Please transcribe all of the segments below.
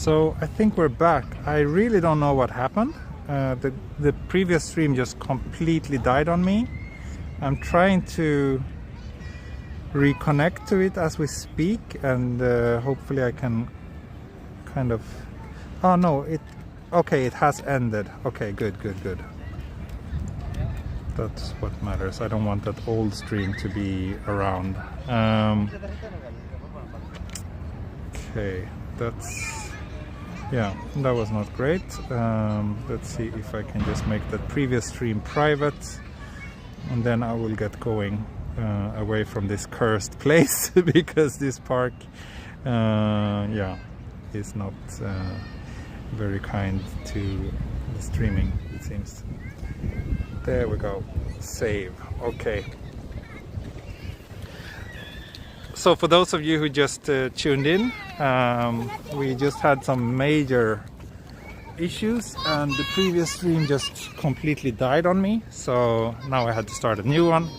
So I think we're back. I really don't know what happened. The previous stream just completely died on me. I'm trying to reconnect to it as we speak, and hopefully I can kind of... Oh no, okay, it has ended. Okay, good. That's what matters. I don't want that old stream to be around. Okay, that's... Yeah, that was not great. Let's see if I can just make that previous stream private, and then I will get going away from this cursed place because this park, yeah, is not very kind to the streaming, it seems. There we go. Save. Okay. So for those of you who just tuned in, we just had some major issues and the previous stream just completely died on me, so now I had to start a new one.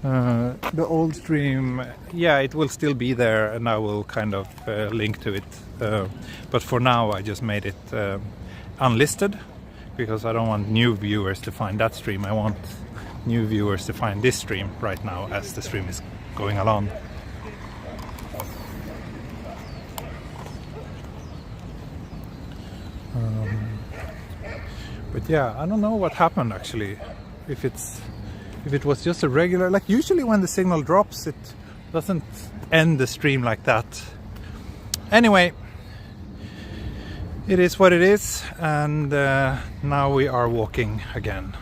The old stream, yeah, it will still be there and I will kind of link to it, but for now I just made it unlisted because I don't want new viewers to find that stream. I want new viewers to find this stream right now as the stream is going along. But yeah, I don't know what happened actually. If it was just a regular, like usually when the signal drops, it doesn't end the stream like that. Anyway, it is what it is, and now we are walking again.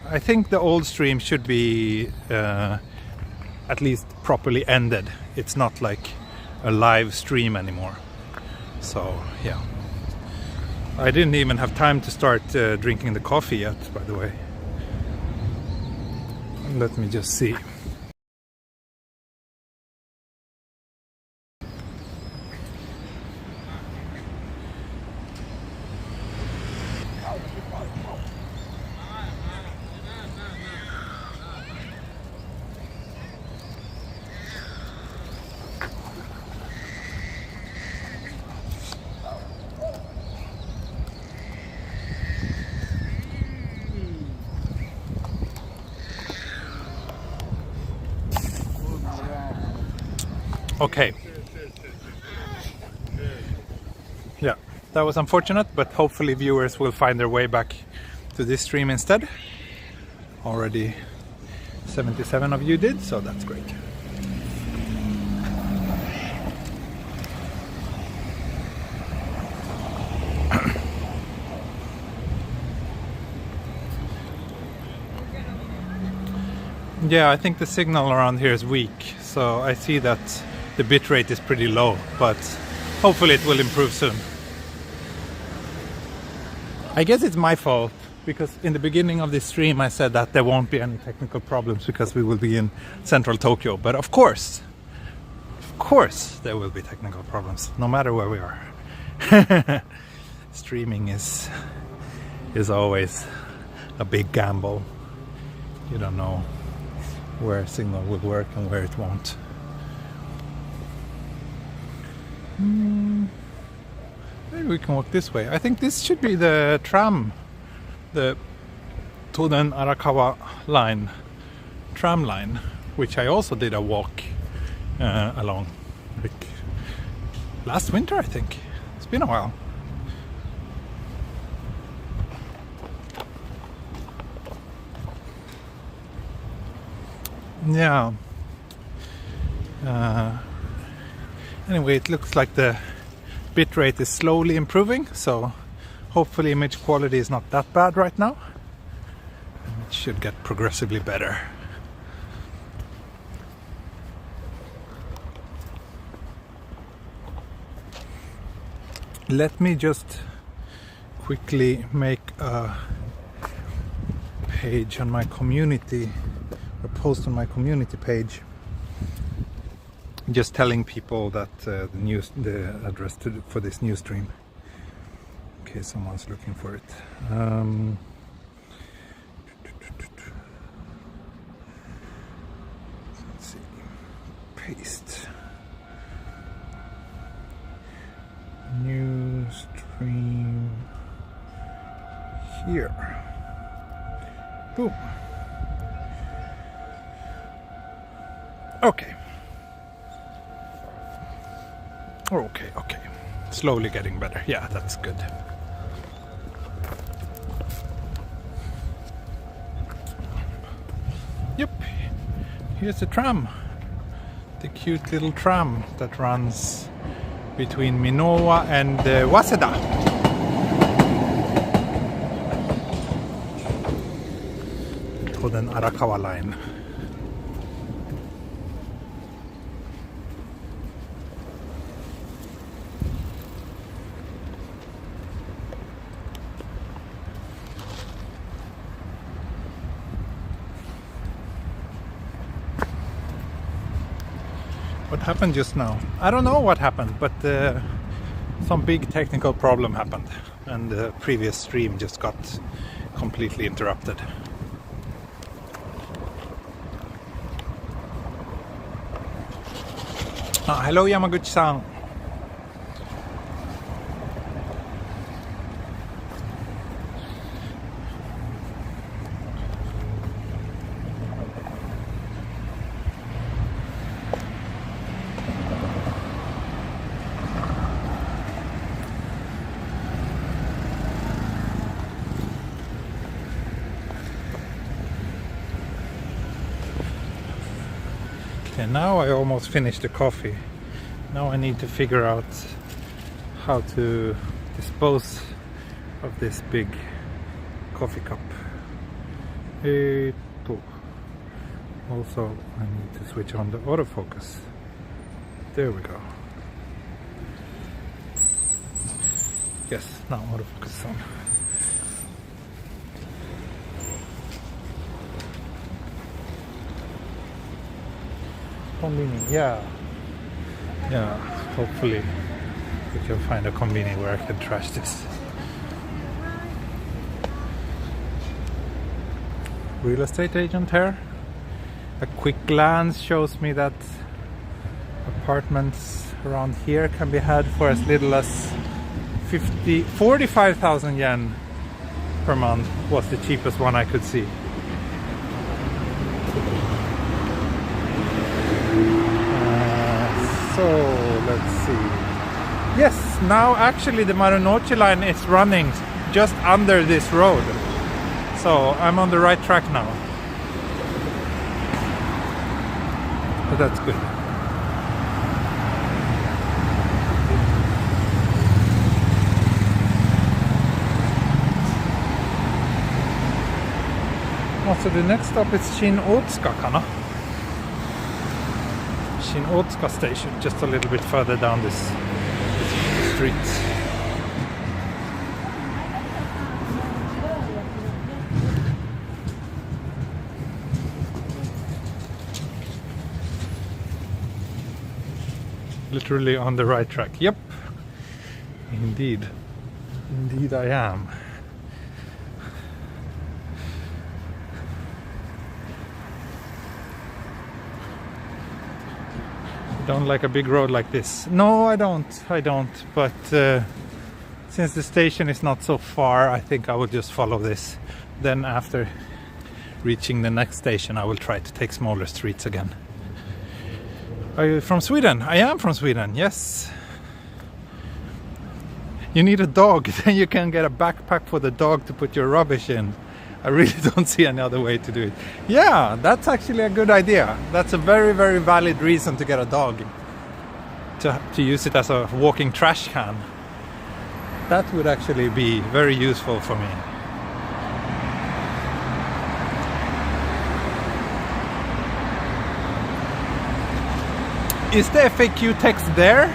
I think the old stream should be at least properly ended. It's not like a live stream anymore. So yeah. I didn't even have time to start drinking the coffee yet, by the way. Let me just see. Okay. Yeah, that was unfortunate, but hopefully viewers will find their way back to this stream instead. Already 77 of you did, so that's great. Yeah, I think the signal around here is weak, so I see that the bitrate is pretty low, but hopefully it will improve soon. I guess it's my fault, because in the beginning of this stream I said that there won't be any technical problems because we will be in central Tokyo, but of course there will be technical problems, no matter where we are. Streaming is always a big gamble. You don't know where signal will work and where it won't. Maybe we can walk this way. I think this should be the tram, the Toden Arakawa line, tram line, which I also did a walk along like last winter, I think. It's been a while. Yeah. Anyway, it looks like the bitrate is slowly improving, so hopefully image quality is not that bad right now. It should get progressively better. Let me just quickly make a page on my community, a post on my community page, just telling people that the address for this new stream. Okay, someone's looking for it. Let's see. Paste. New stream here. Boom. Okay. Okay. Slowly getting better. Yeah, that's good. Yep. Here's the tram. The cute little tram that runs between Minowa and Waseda. Toden Arakawa line. What happened just now? I don't know what happened, but some big technical problem happened and the previous stream just got completely interrupted. Hello Yamaguchi-san. And now I almost finished the coffee. Now I need to figure out how to dispose of this big coffee cup. Also I need to switch on the autofocus. There we go. Yes, now autofocus is on. Convenient, yeah, hopefully we can find a convenience where I can trash this. Real estate agent here. A quick glance shows me that apartments around here can be had for as little as 45,000 yen per month was the cheapest one I could see. So let's see. Yes, now actually the Marunouchi line is running just under this road. So I'm on the right track now. But that's good. So the next stop is Shin-Otsuka, kana? Shin-Otsuka Station, just a little bit further down this street. Literally on the right track. Yep. Indeed I am. Don't like a big road like this. No, I don't. But since the station is not so far, I think I will just follow this. Then after reaching the next station, I will try to take smaller streets again. Are you from Sweden? I am from Sweden, yes. You need a dog, then you can get a backpack for the dog to put your rubbish in. I really don't see any other way to do it. Yeah, that's actually a good idea. That's a very, very valid reason to get a dog. To use it as a walking trash can. That would actually be very useful for me. Is the FAQ text there?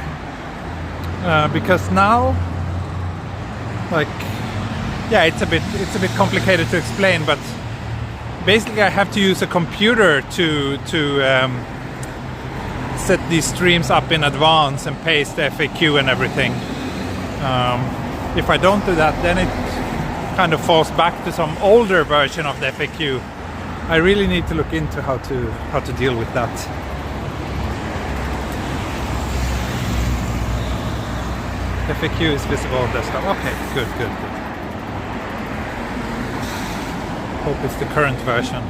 Because now, like, yeah, it's a bit complicated to explain, but basically I have to use a computer to set these streams up in advance and paste the FAQ and everything. If I don't do that, then it kind of falls back to some older version of the FAQ. I really need to look into how to deal with that. FAQ is visible on desktop. Okay, good. Hope it's the current version.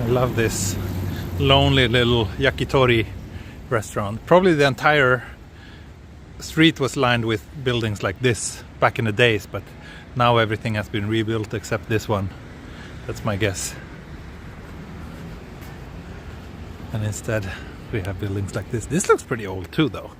I love this lonely little yakitori restaurant. Probably the entire street was lined with buildings like this back in the days, but now everything has been rebuilt except this one. That's my guess. And instead we have buildings like this. This looks pretty old too, though.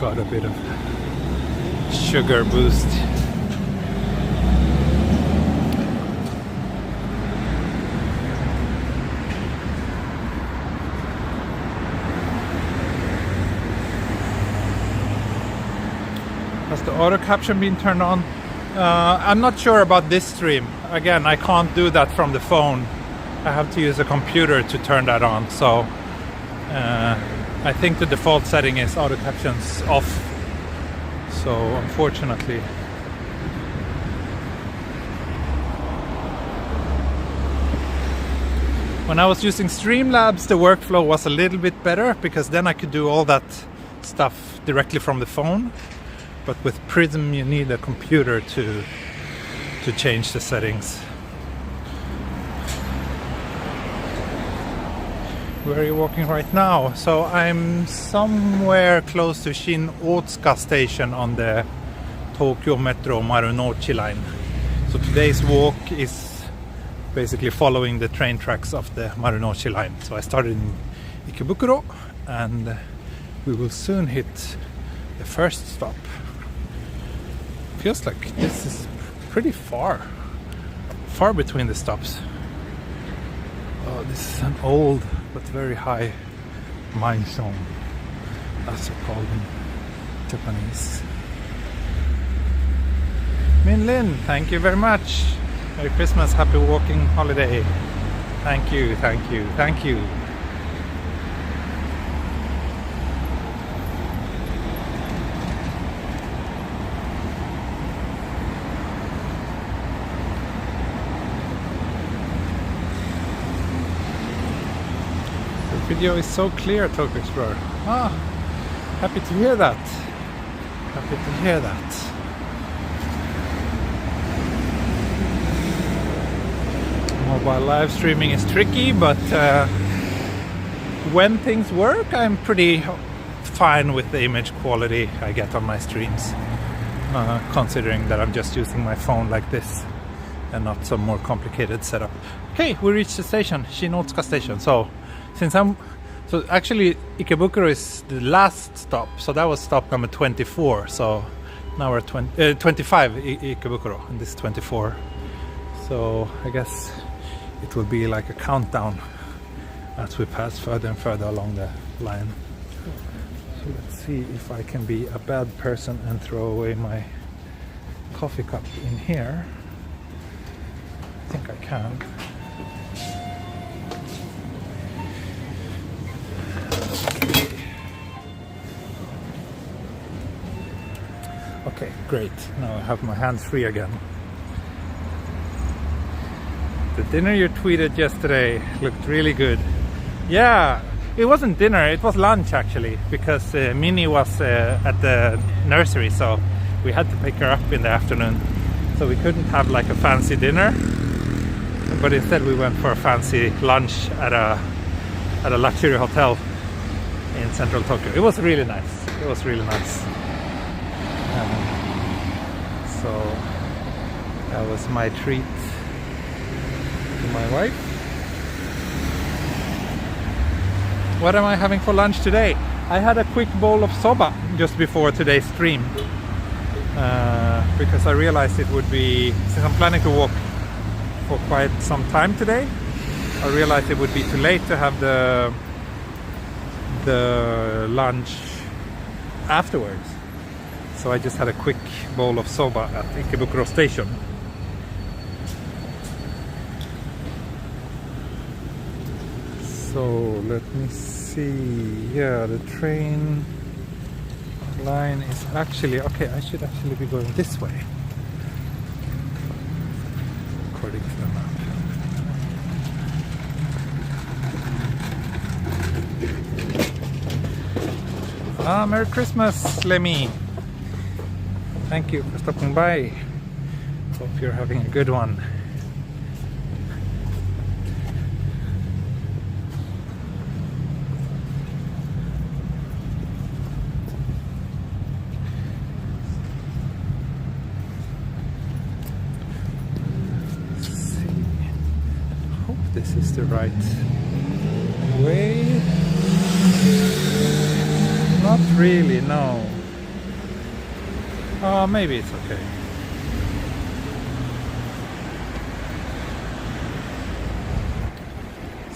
Got a bit of sugar boost. Has the auto caption been turned on? I'm not sure about this stream. Again, I can't do that from the phone. I have to use a computer to turn that on. So I think the default setting is auto captions off. So unfortunately, when I was using Streamlabs, the workflow was a little bit better because then I could do all that stuff directly from the phone. But with Prism, you need a computer to change the settings. Where are you walking right now? So I'm somewhere close to Shin-Otsuka Station on the Tokyo Metro Marunouchi line. So today's walk is basically following the train tracks of the Marunouchi line. So I started in Ikebukuro and we will soon hit the first stop. Feels like this is pretty far between the stops. Oh, this is an old but very high mindstone. That's what called in Japanese. Min Lin, thank you very much. Merry Christmas, happy walking holiday. Thank you. Video is so clear, Tokyo Explorer. Happy to hear that. Mobile live streaming is tricky, but when things work, I'm pretty fine with the image quality I get on my streams, considering that I'm just using my phone like this and not some more complicated setup. Okay, we reached the station, Shin-Otsuka Station. So actually Ikebukuro is the last stop, so that was stop number 24. So now we're 25 Ikebukuro, and this is 24. So I guess it will be like a countdown as we pass further and further along the line. So let's see if I can be a bad person and throw away my coffee cup in here. I think I can. Okay, great. Now I have my hands free again. The dinner you tweeted yesterday looked really good. Yeah, it wasn't dinner, it was lunch actually, because Minnie was at the nursery, so we had to pick her up in the afternoon. So we couldn't have like a fancy dinner, but instead we went for a fancy lunch at a luxury hotel in central Tokyo. It was really nice. So that was my treat to my wife. What am I having for lunch today? I had a quick bowl of soba just before today's stream, because I realized it would be, since I'm planning to walk for quite some time today, I realized it would be too late to have the lunch afterwards. So I just had a quick bowl of soba at Ikebukuro Station. So let me see. Yeah, the train line is actually okay. I should actually be going this way according to the map. Merry Christmas, Lemmy. Thank you for stopping by. Hope you're having a good one. This is the right way. Not really, no. Maybe it's okay.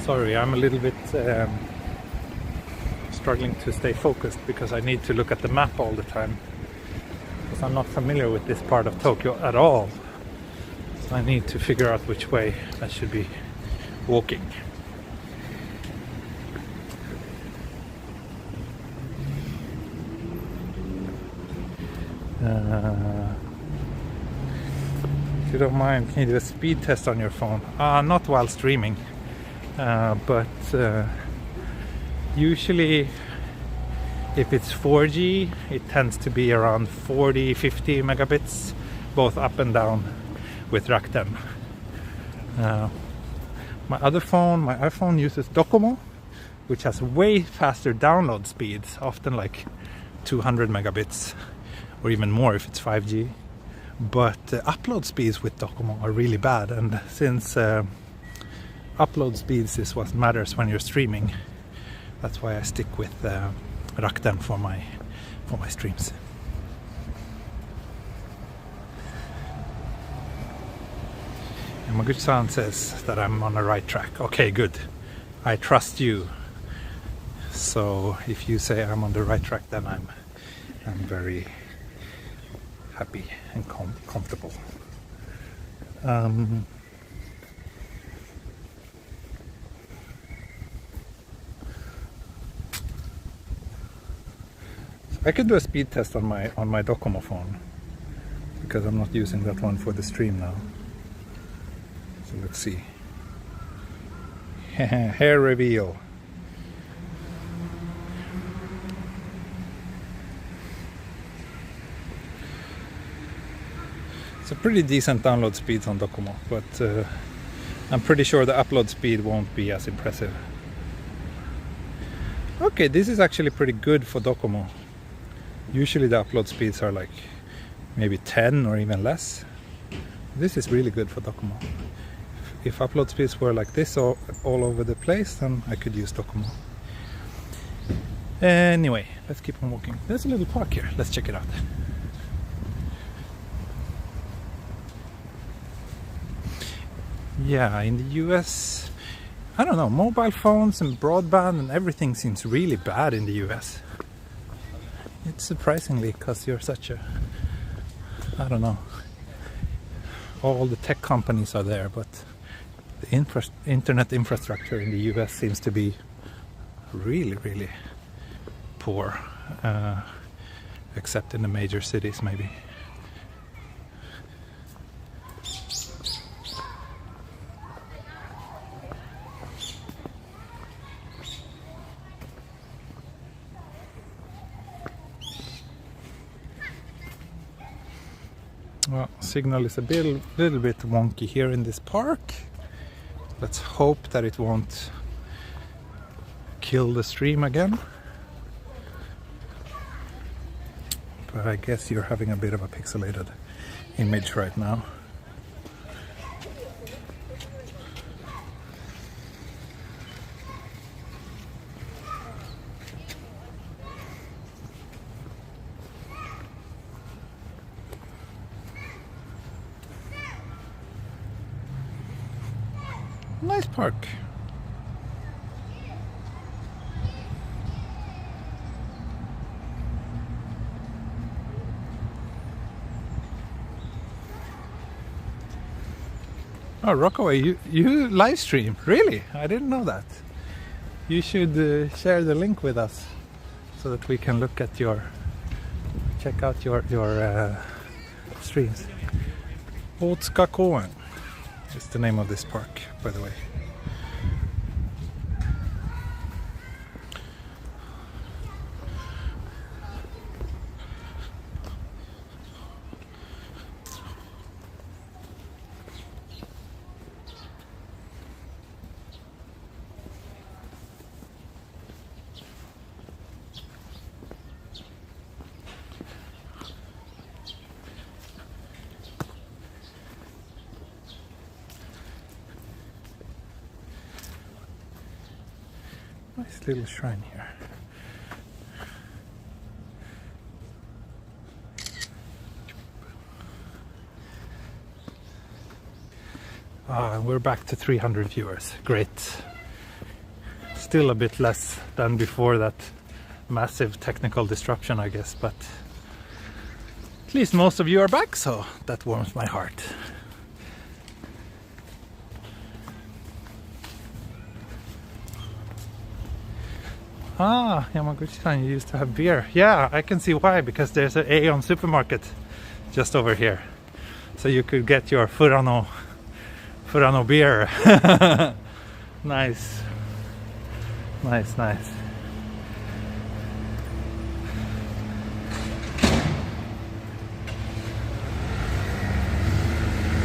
Sorry, I'm a little bit struggling to stay focused because I need to look at the map all the time. Because I'm not familiar with this part of Tokyo at all. So I need to figure out which way I should be walking. If you don't mind, can you do a speed test on your phone? Not while streaming, but usually if it's 4G it tends to be around 40-50 megabits both up and down with Rakuten. My other phone, my iPhone, uses Docomo, which has way faster download speeds, often like 200 megabits or even more if it's 5G. But upload speeds with Docomo are really bad, and since upload speeds is what matters when you're streaming, that's why I stick with Rakuten for my streams. Yamaguchi-san says that I'm on the right track. Okay, good. I trust you. So if you say I'm on the right track, then I'm very happy and comfortable. I could do a speed test on my Docomo phone because I'm not using that one for the stream now. So let's see. Hair reveal. It's a pretty decent download speed on Docomo, but I'm pretty sure the upload speed won't be as impressive. Okay, this is actually pretty good for Docomo. Usually the upload speeds are like maybe 10 or even less. This is really good for Docomo. If upload speeds were like this all over the place, then I could use Docomo. Anyway, let's keep on walking. There's a little park here. Let's check it out. Yeah, in the US, I don't know, mobile phones and broadband and everything seems really bad in the US. It's surprisingly, because you're such a, I don't know, all the tech companies are there, but the internet infrastructure in the US seems to be really, really poor, except in the major cities maybe. Well, signal is a little bit wonky here in this park. Let's hope that it won't kill the stream again. But I guess you're having a bit of a pixelated image right now. Nice park. Oh, Rockaway, you live stream? Really? I didn't know that. You should share the link with us so that we can look at check out your streams. Korakuen is the name of this park, by the way. Nice little shrine here. And we're back to 300 viewers. Great. Still a bit less than before that massive technical disruption, I guess, but at least most of you are back, so that warms my heart. Yamaguchi-san used to have beer. Yeah, I can see why, because there's an Aeon supermarket just over here. So you could get your Furano beer. Nice. Nice.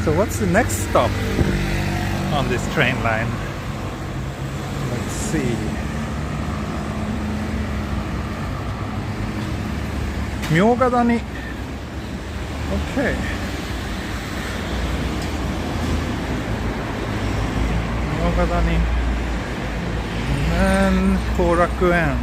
So what's the next stop on this train line? Let's see. Miyogadani. Okay. Miyogadani. And Korakuen.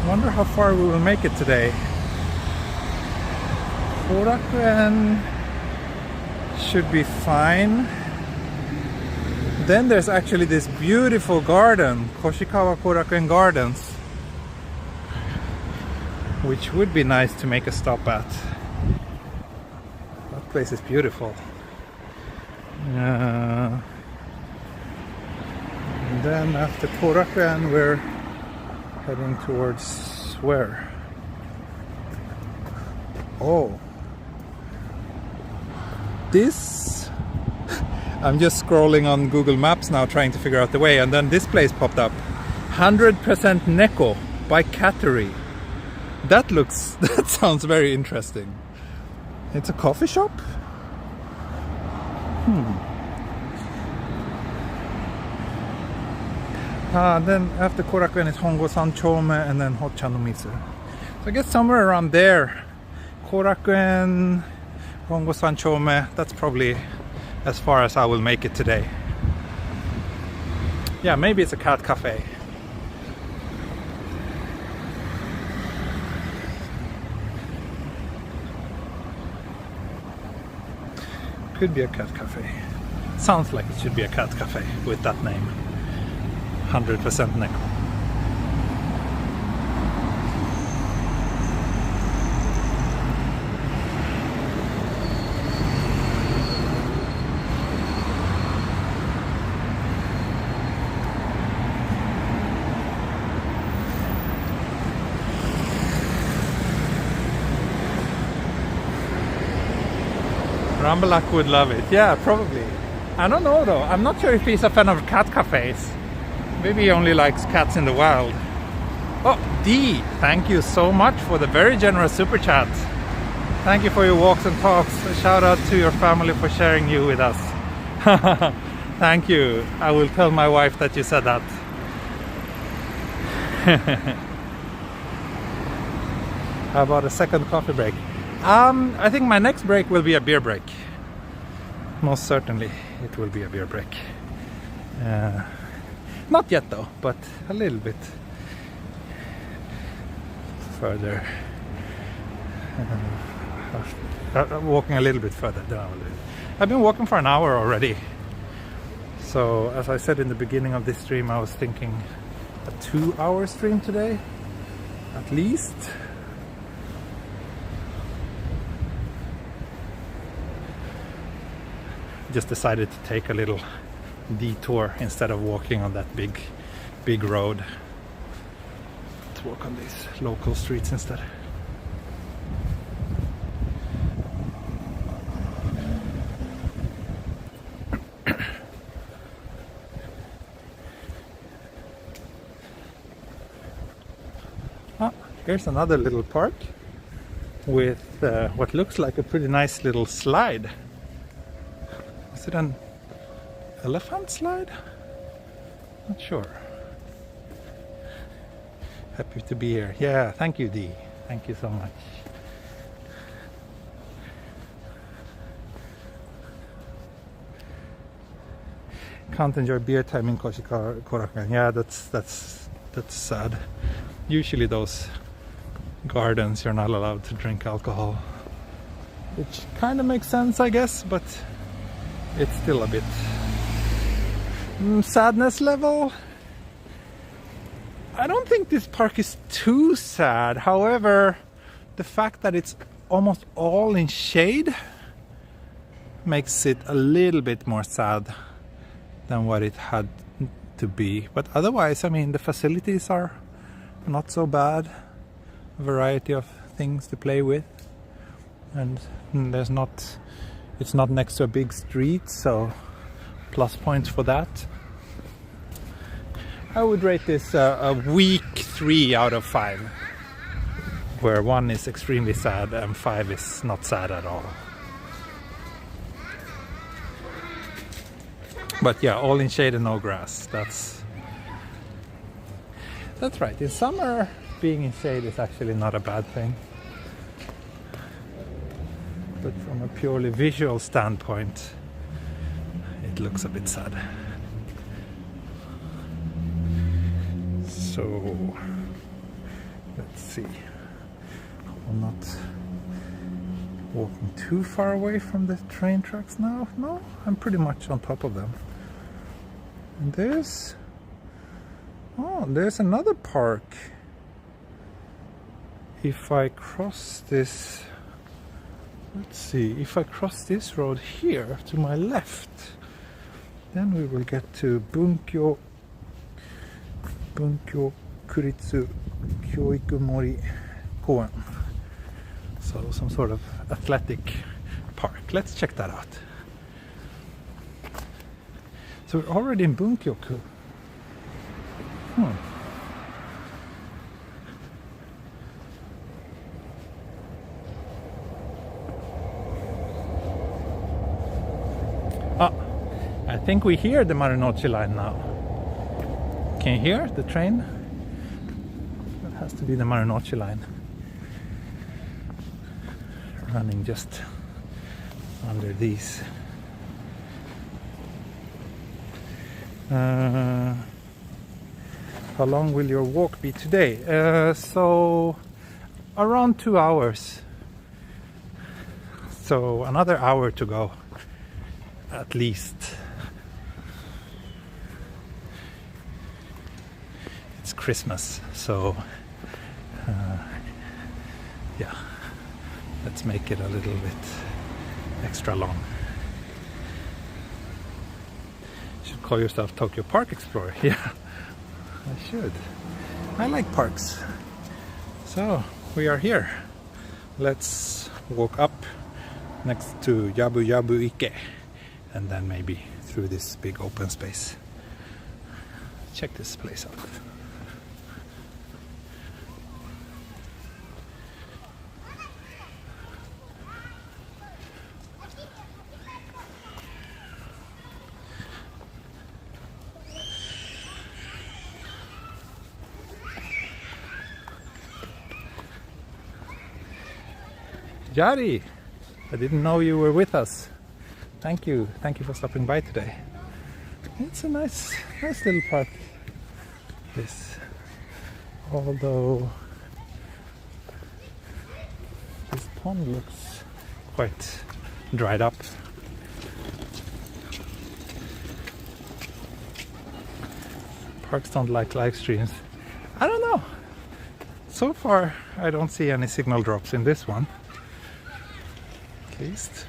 Wonder how far we will make it today. Korakuen should be fine. Then there's actually this beautiful garden, Koshikawa Kurakin Gardens, which would be nice to make a stop at. That place is beautiful. And then after Korakuen we're heading towards where? Oh, this, I'm just scrolling on Google Maps now trying to figure out the way, and then this place popped up. 100% Neko by Cattery. That sounds very interesting. It's a coffee shop? Then after Korakuen is Hongo-san Chome and then Hocha no Mizu. So I guess somewhere around there. Korakuen, Hongo-san Chome, that's probably as far as I will make it today. Yeah, maybe it's a cat cafe. Could be a cat cafe. Sounds like it should be a cat cafe with that name. 100% Neko. Rambalak would love it. Yeah, probably. I don't know though. I'm not sure if he's a fan of cat cafes. Maybe he only likes cats in the wild. Oh, D, thank you so much for the very generous super chat. Thank you for your walks and talks. A shout out to your family for sharing you with us. Thank you. I will tell my wife that you said that. How about a second coffee break? I think my next break will be a beer break. Most certainly it will be a beer break. Not yet though, but a little bit further walking a little bit further down. I've been walking for an hour already. So as I said in the beginning of this stream, I was thinking a 2-hour stream today, at least. Just decided to take a little detour instead of walking on that big road. To walk on these local streets instead. Here's another little park with what looks like a pretty nice little slide. Is it an elephant slide? Not sure. Happy to be here. Yeah, thank you, Dee. Thank you so much. Can't enjoy beer time in Korakuen. Yeah, that's sad. Usually those gardens you're not allowed to drink alcohol, which kind of makes sense, I guess, but it's still a bit sadness level. I don't think this park is too sad. However, the fact that it's almost all in shade makes it a little bit more sad than what it had to be. But otherwise, I mean, the facilities are not so bad. A variety of things to play with, and it's not next to a big street, so plus points for that. I would rate this a weak 3 out of 5, where 1 is extremely sad and 5 is not sad at all. But yeah, all in shade and no grass. That's right. In summer, being in shade is actually not a bad thing. But from a purely visual standpoint, it looks a bit sad. So, let's see. I'm not walking too far away from the train tracks now. No, I'm pretty much on top of them. And there's another park. If I cross this, let's see, if I cross this road here to my left, then we will get to Bunkyo Kuritsu Kyoikumori Koen. So some sort of athletic park. Let's check that out. So we're already in Bunkyoku. I think we hear the Marunouchi line now. Can you hear the train? That has to be the Marunouchi line. Running just under these. How long will your walk be today? So around 2 hours. So another hour to go, at least. It's Christmas, so yeah, let's make it a little bit extra long. You should call yourself Tokyo Park Explorer. Yeah, I should. I like parks. So we are here. Let's walk up next to Yabu Yabu Ike and then maybe through this big open space. Check this place out. Jari, I didn't know you were with us. Thank you for stopping by today. It's a nice little park. This, although this pond looks quite dried up. Parks don't like live streams. I don't know. So far, I don't see any signal drops in this one. At least.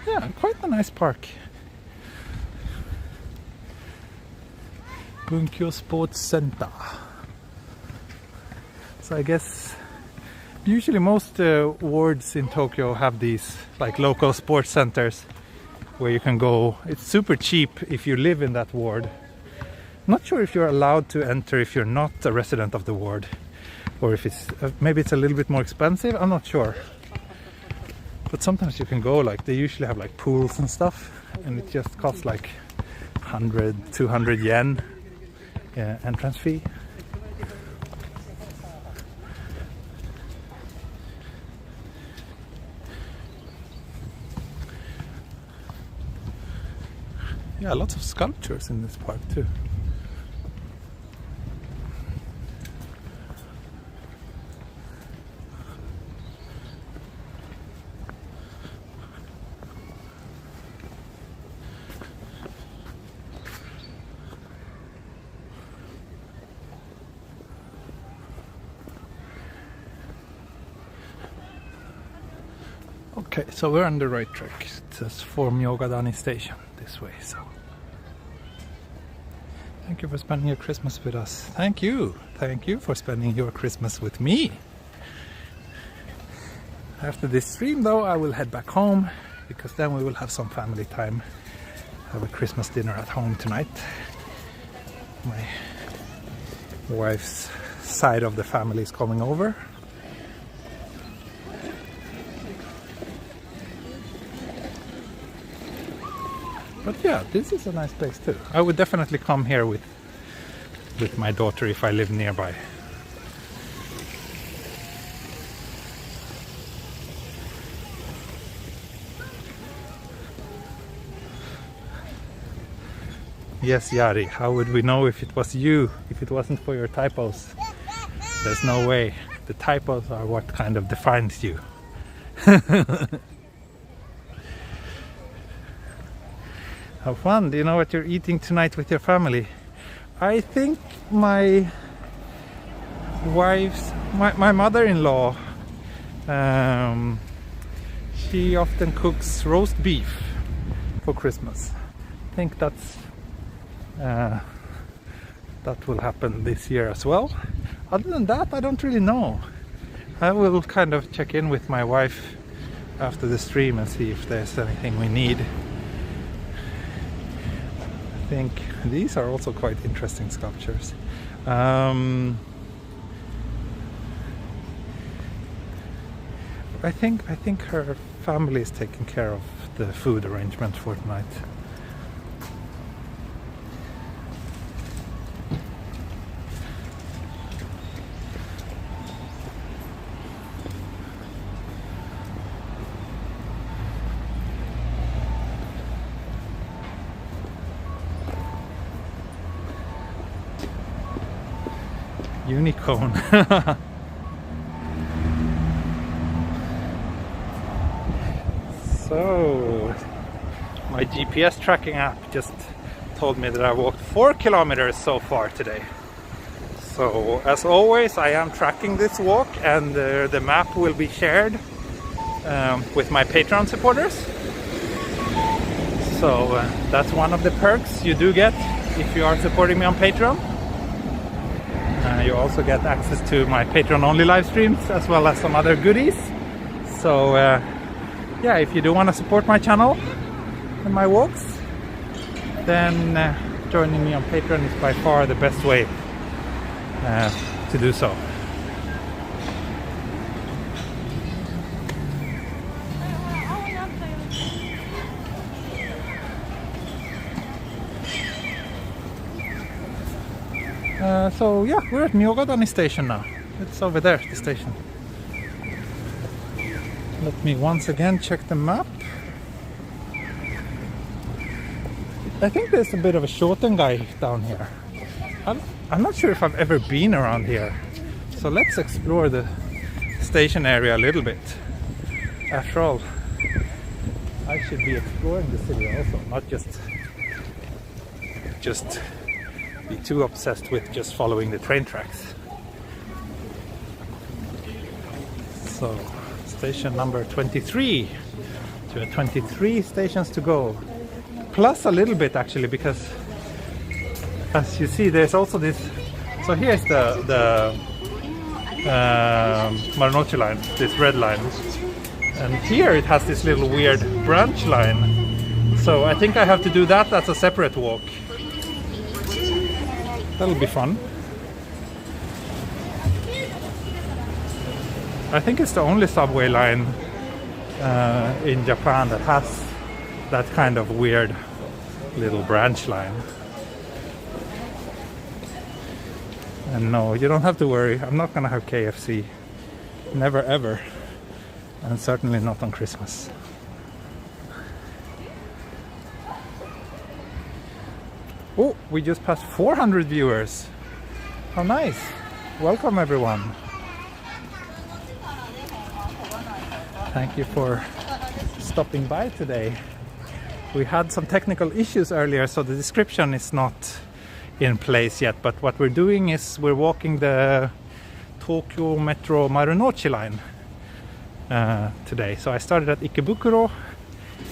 Yeah, quite a nice park. Bunkyo Sports Center. So I guess usually most wards in Tokyo have these like local sports centers where you can go. It's super cheap if you live in that ward. Not sure if you're allowed to enter if you're not a resident of the ward, or if it's maybe it's a little bit more expensive. I'm not sure. But sometimes you can go, like they usually have like pools and stuff, and it just costs like 100, 200 yen entrance fee. Yeah, lots of sculptures in this park too. Okay, so we're on the right track. It says for Miyogadani Station this way, so thank you for spending your Christmas with us. Thank you for spending your Christmas with me. After this stream though, I will head back home, because then we will have some family time. Have a Christmas dinner at home tonight. My wife's side of the family is coming over. But yeah, this is a nice place too. I would definitely come here with my daughter if I live nearby. Yes, Yari, how would we know if it was you, if it wasn't for your typos? There's no way. The typos are what kind of defines you. How fun. Do you know what you're eating tonight with your family? I think my mother-in-law, she often cooks roast beef for Christmas. I think that will happen this year as well. Other than that, I don't really know. I will kind of check in with my wife after the stream and see if there's anything we need. I think these are also quite interesting sculptures. I think her family is taking care of the food arrangement for tonight. Unicorn. So, my GPS tracking app just told me that I walked 4 kilometers so far today. So, as always, I am tracking this walk, and the map will be shared with my Patreon supporters. So, that's one of the perks you do get if you are supporting me on Patreon. You also get access to my Patreon only live streams, as well as some other goodies. So yeah, if you do want to support my channel and my walks, then joining me on Patreon is by far the best way to do so. So yeah, we're at Miyogadani Station now. It's over there, the station. Let me once again check the map. I think there's a bit of a Shoten guy down here. I'm not sure if I've ever been around here. So let's explore the station area a little bit. After all, I should be exploring the city also, not just be too obsessed with just following the train tracks. So, station number 23. There are 23 stations to go. Plus a little bit actually, because as you see, there's also this. So here's the Marunouchi line, this red line, and here it has this little weird branch line. So I think I have to do that as a separate walk. That'll be fun. I think it's the only subway line in Japan that has that kind of weird little branch line. And no, you don't have to worry, I'm not gonna have KFC. Never ever. And certainly not on Christmas. Oh, we just passed 400 viewers. How nice. Welcome everyone. Thank you for stopping by today. We had some technical issues earlier, so the description is not in place yet, but what we're doing is we're walking the Tokyo Metro Marunouchi line today. So I started at Ikebukuro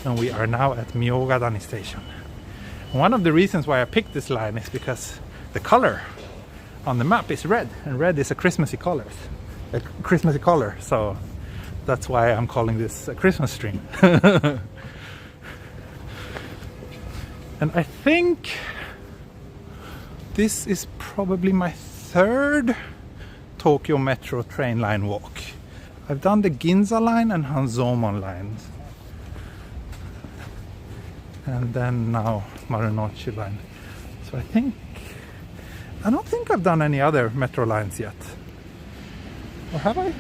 and we are now at Miyogadani Station. One of the reasons why I picked this line is because the color on the map is red, and red is a Christmassy color. So that's why I'm calling this a Christmas stream. And I think this is probably my third Tokyo Metro train line walk. I've done the Ginza line and Hanzomon lines. And then now Marunouchi line. So I don't think I've done any other metro lines yet. Or have I?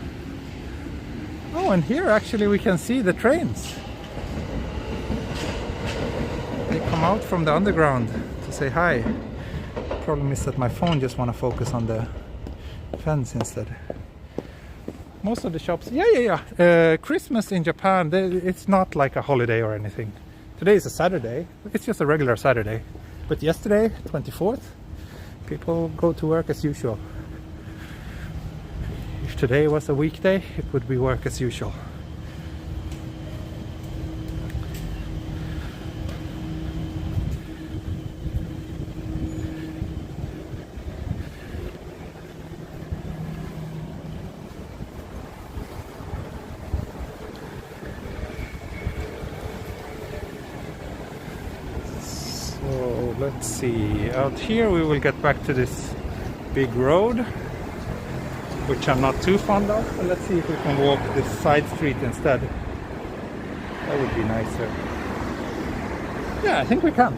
Oh, and here actually we can see the trains. They come out from the underground to say hi. Problem is that my phone just want to focus on the fence instead. Most of the shops, Christmas in Japan, it's not like a holiday or anything. Today is a Saturday, it's just a regular Saturday. But yesterday, 24th, people go to work as usual. If today was a weekday, it would be work as usual. So let's see, out here we will get back to this big road, which I'm not too fond of, but let's see if we can walk this side street instead. That would be nicer. Yeah, I think we can.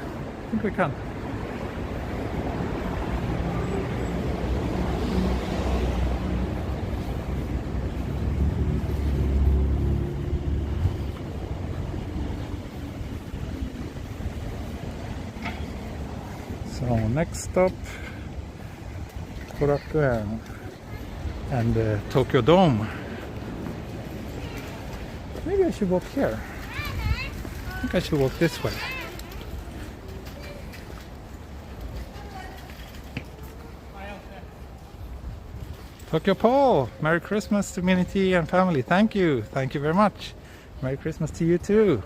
So next stop, Korakuen and the Tokyo Dome. Maybe I should walk here. I think I should walk this way. Tokyo Paul, Merry Christmas to Minity and family. Thank you very much. Merry Christmas to you too.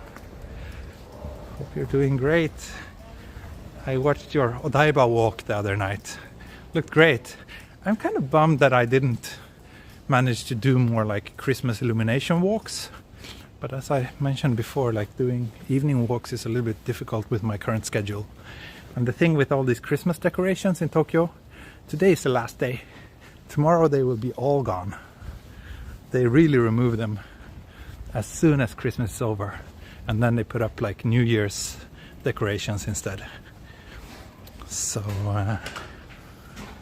Hope you're doing great. I watched your Odaiba walk the other night. Looked great. I'm kind of bummed that I didn't manage to do more like Christmas illumination walks. But as I mentioned before, like doing evening walks is a little bit difficult with my current schedule. And the thing with all these Christmas decorations in Tokyo, today is the last day. Tomorrow they will be all gone. They really remove them as soon as Christmas is over. And then they put up like New Year's decorations instead. So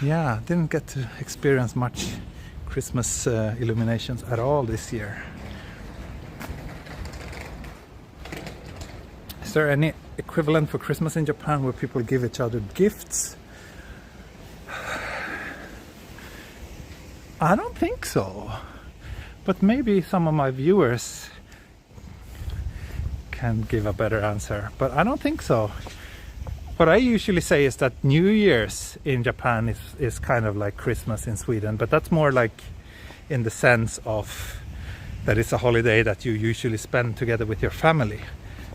yeah, didn't get to experience much Christmas illuminations at all this year. Is there any equivalent for Christmas in Japan where people give each other gifts? I don't think so. But maybe some of my viewers can give a better answer. But I don't think so. What I usually say is that New Year's in Japan is kind of like Christmas in Sweden. But that's more like in the sense of that it's a holiday that you usually spend together with your family.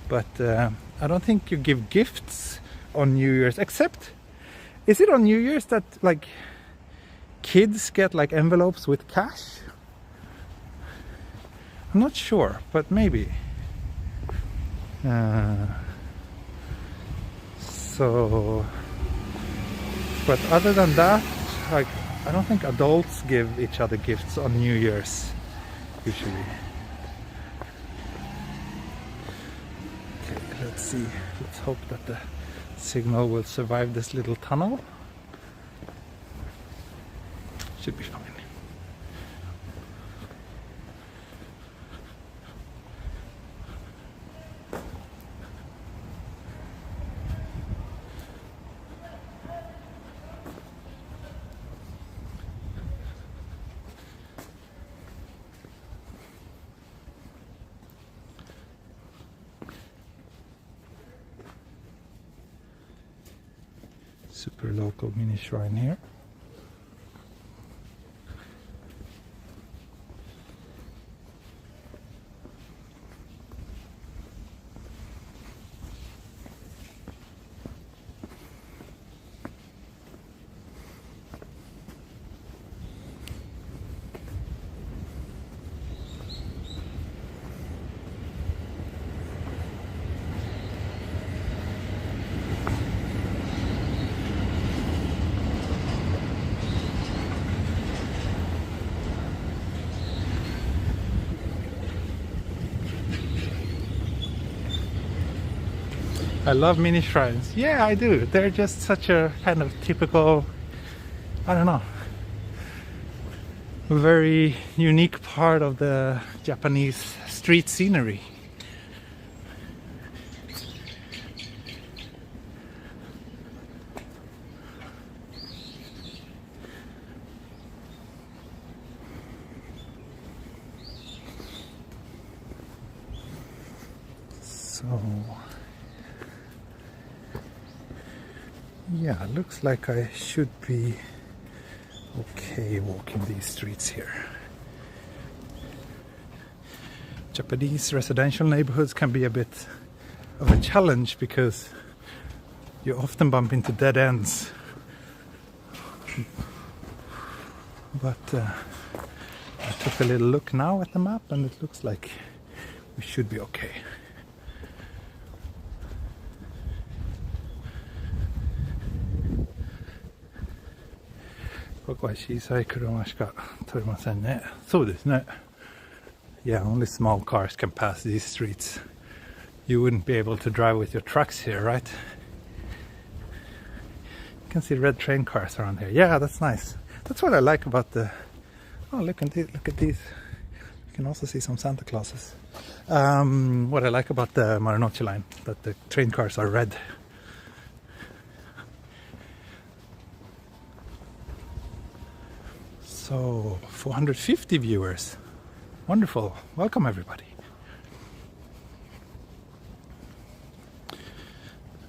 But I don't think you give gifts on New Year's, except, is it on New Year's that like kids get like envelopes with cash? I'm not sure, but maybe. So, but other than that, like, I don't think adults give each other gifts on New Year's usually. Okay, let's see. Let's hope that the signal will survive this little tunnel. Should be fine. Super local mini shrine here. I love mini shrines. Yeah, I do. They're just such a kind of typical, I don't know, very unique part of the Japanese street scenery. So yeah, looks like I should be okay walking these streets here. Japanese residential neighborhoods can be a bit of a challenge because you often bump into dead ends. But I took a little look now at the map and it looks like we should be okay. Yeah, only small cars can pass these streets. You wouldn't be able to drive with your trucks here, right? You can see red train cars around here. Yeah, that's nice. That's what I like about the... Oh, look at these. You can also see some Santa Clauses. What I like about the Marunouchi line, that the train cars are red. So, 450 viewers. Wonderful. Welcome everybody.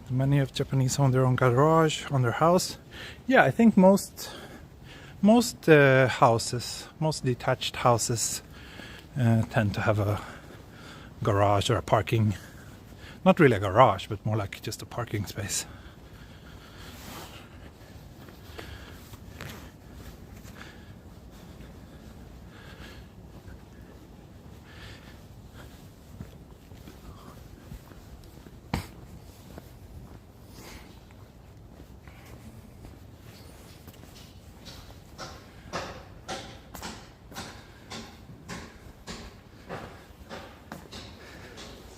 Many of Japanese own their own garage on their house. Yeah, I think most houses, most detached houses tend to have a garage or a parking, not really a garage, but more like just a parking space.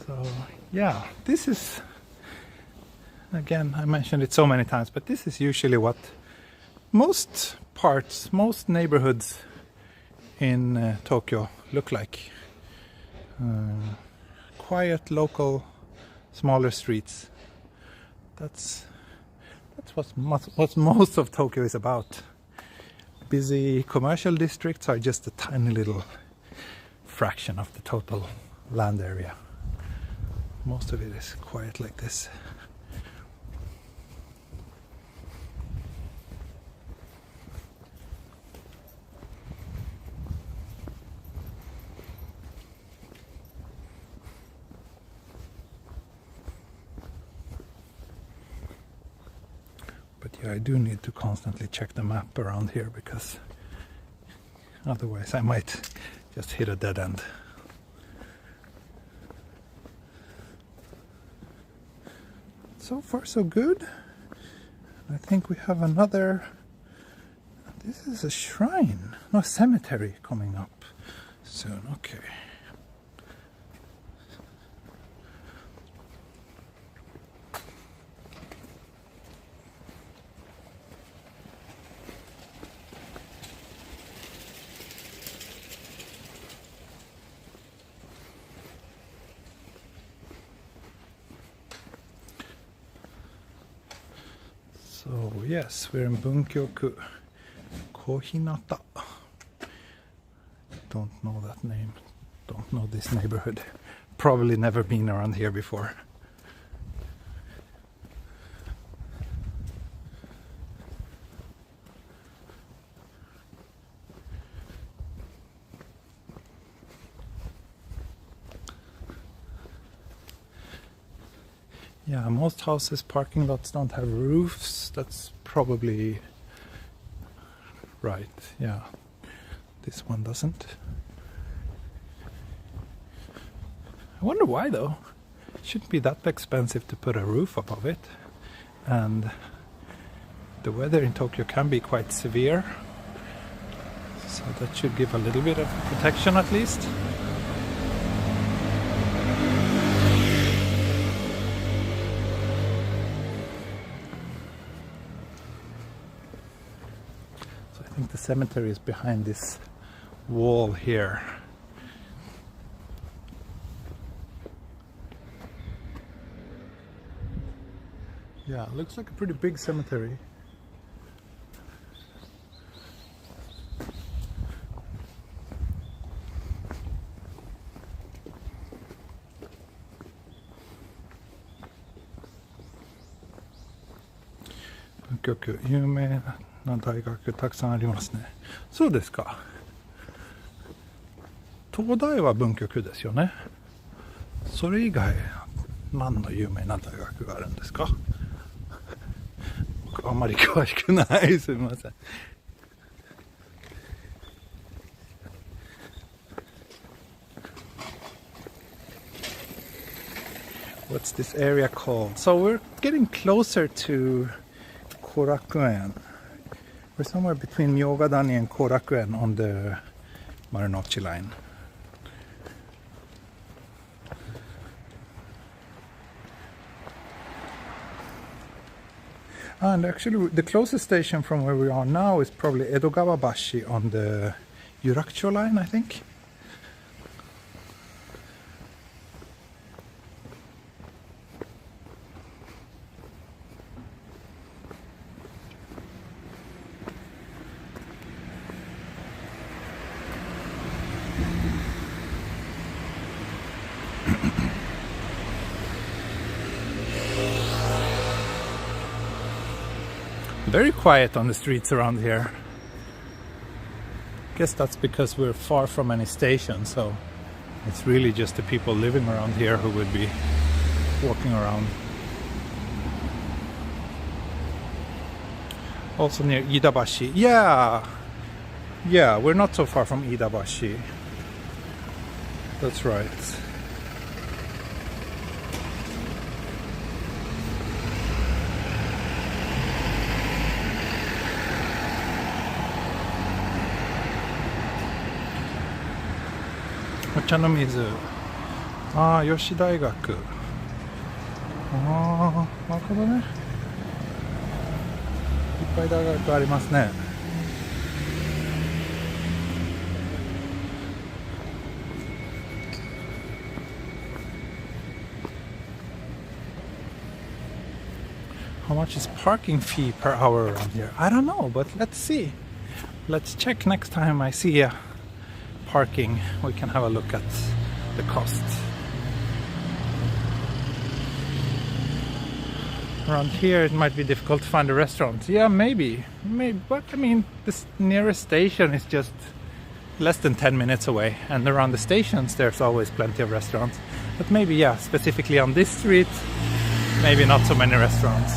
So yeah, this is, again, I mentioned it so many times, but this is usually what most neighborhoods in Tokyo look like. Quiet local smaller streets. That's what most of Tokyo is about. Busy commercial districts are just a tiny little fraction of the total land area. Most of it is quiet like this. But yeah, I do need to constantly check the map around here because otherwise I might just hit a dead end. So far so good. I think we have another, this is a shrine, no, cemetery coming up soon. Okay. So yes, we're in Bunkyoku, Kohinata. Don't know that name, don't know this neighborhood. Probably never been around here before. Yeah, most houses' parking lots don't have roofs. That's probably right. Yeah, this one doesn't. I wonder why though. It shouldn't be that expensive to put a roof above it. And the weather in Tokyo can be quite severe. So that should give a little bit of protection at least. I think the cemetery is behind this wall here. Yeah, it looks like a pretty big cemetery. Bunkyoku, 有名な大学たくさんありますね。そうですか。東大は文京区ですよね。それ以外何の有名な大学があるんですか？僕あんまり詳しくない。すみません。What's this area called? So we're getting closer to Korakuen. We're somewhere between Miyogadani and Korakuen on the Marunouchi line. And actually the closest station from where we are now is probably Edogawa-bashi on the Yurakucho line, I think. Very quiet on the streets around here. Guess that's because we're far from any station, so it's really just the people living around here who would be walking around. Also near Iidabashi. Yeah, we're not so far from Iidabashi. That's right. Ochanomizu. ああ、吉大学。ああ、なるほどね。いっぱい大学ありますね。How much is parking fee per hour around here? I don't know, but let's see. Let's check next time I see a parking. We can have a look at the cost. Around here it might be difficult to find a restaurant. Yeah, maybe, but I mean, this nearest station is just less than 10 minutes away, and around the stations there's always plenty of restaurants. But maybe, yeah, specifically on this street, maybe not so many restaurants.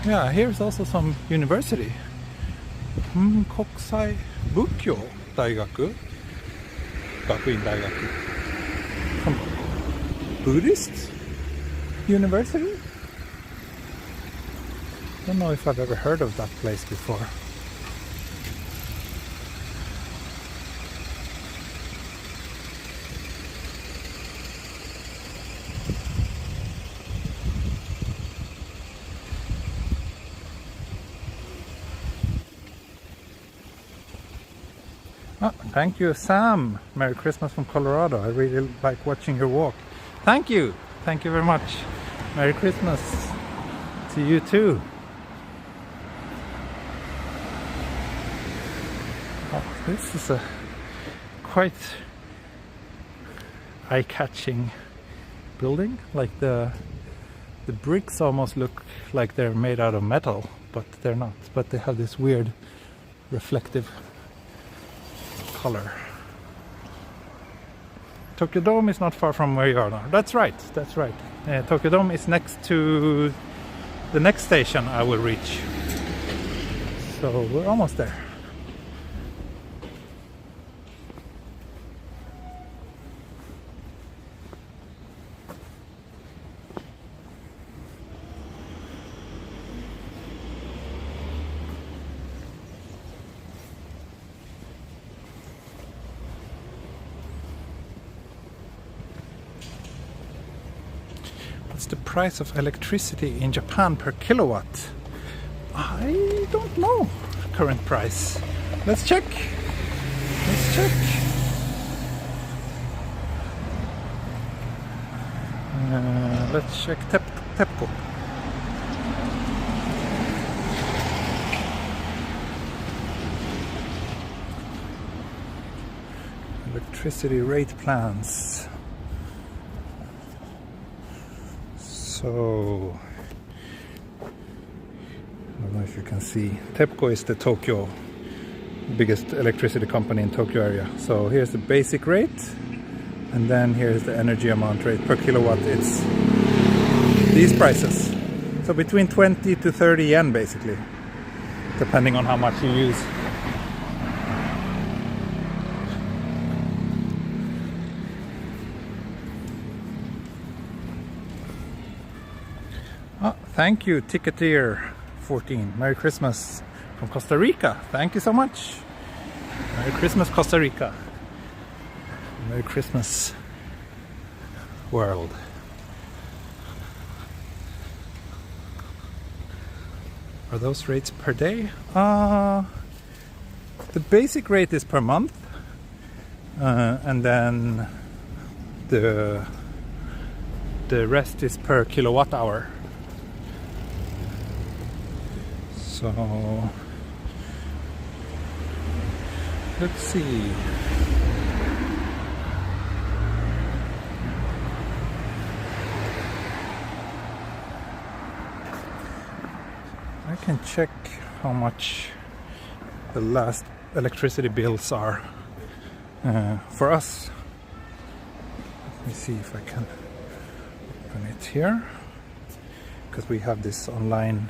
Yeah, here's also some university. Kokusai Bukkyo Daigaku, Gakuin Daigaku. Some Buddhist university? Don't know if I've ever heard of that place before. Oh, thank you, Sam. Merry Christmas from Colorado. I really like watching your walk. Thank you. Thank you very much. Merry Christmas to you too. Oh, this is a quite eye-catching building. Like the bricks almost look like they're made out of metal, but they're not. But they have this weird reflective color. Tokyo Dome is not far from where you are now. That's right, that's right. Tokyo Dome is next to the next station I will reach. So we're almost there. What's the price of electricity in Japan per kilowatt? I don't know current price. Let's check. Let's check. Let's check TEPCO. Electricity rate plans. So, I don't know if you can see. TEPCO is the Tokyo, biggest electricity company in Tokyo area. So here's the basic rate, and then here's the energy amount rate per kilowatt. It's these prices. So between 20 to 30 yen basically, depending on how much you use. Oh, thank you, Ticketeer 14. Merry Christmas from Costa Rica. Thank you so much. Merry Christmas, Costa Rica. Merry Christmas, world. Are those rates per day? The basic rate is per month, and then the rest is per kilowatt hour. So let's see. I can check how much the last electricity bills are for us. Let me see if I can open it here, because we have this online.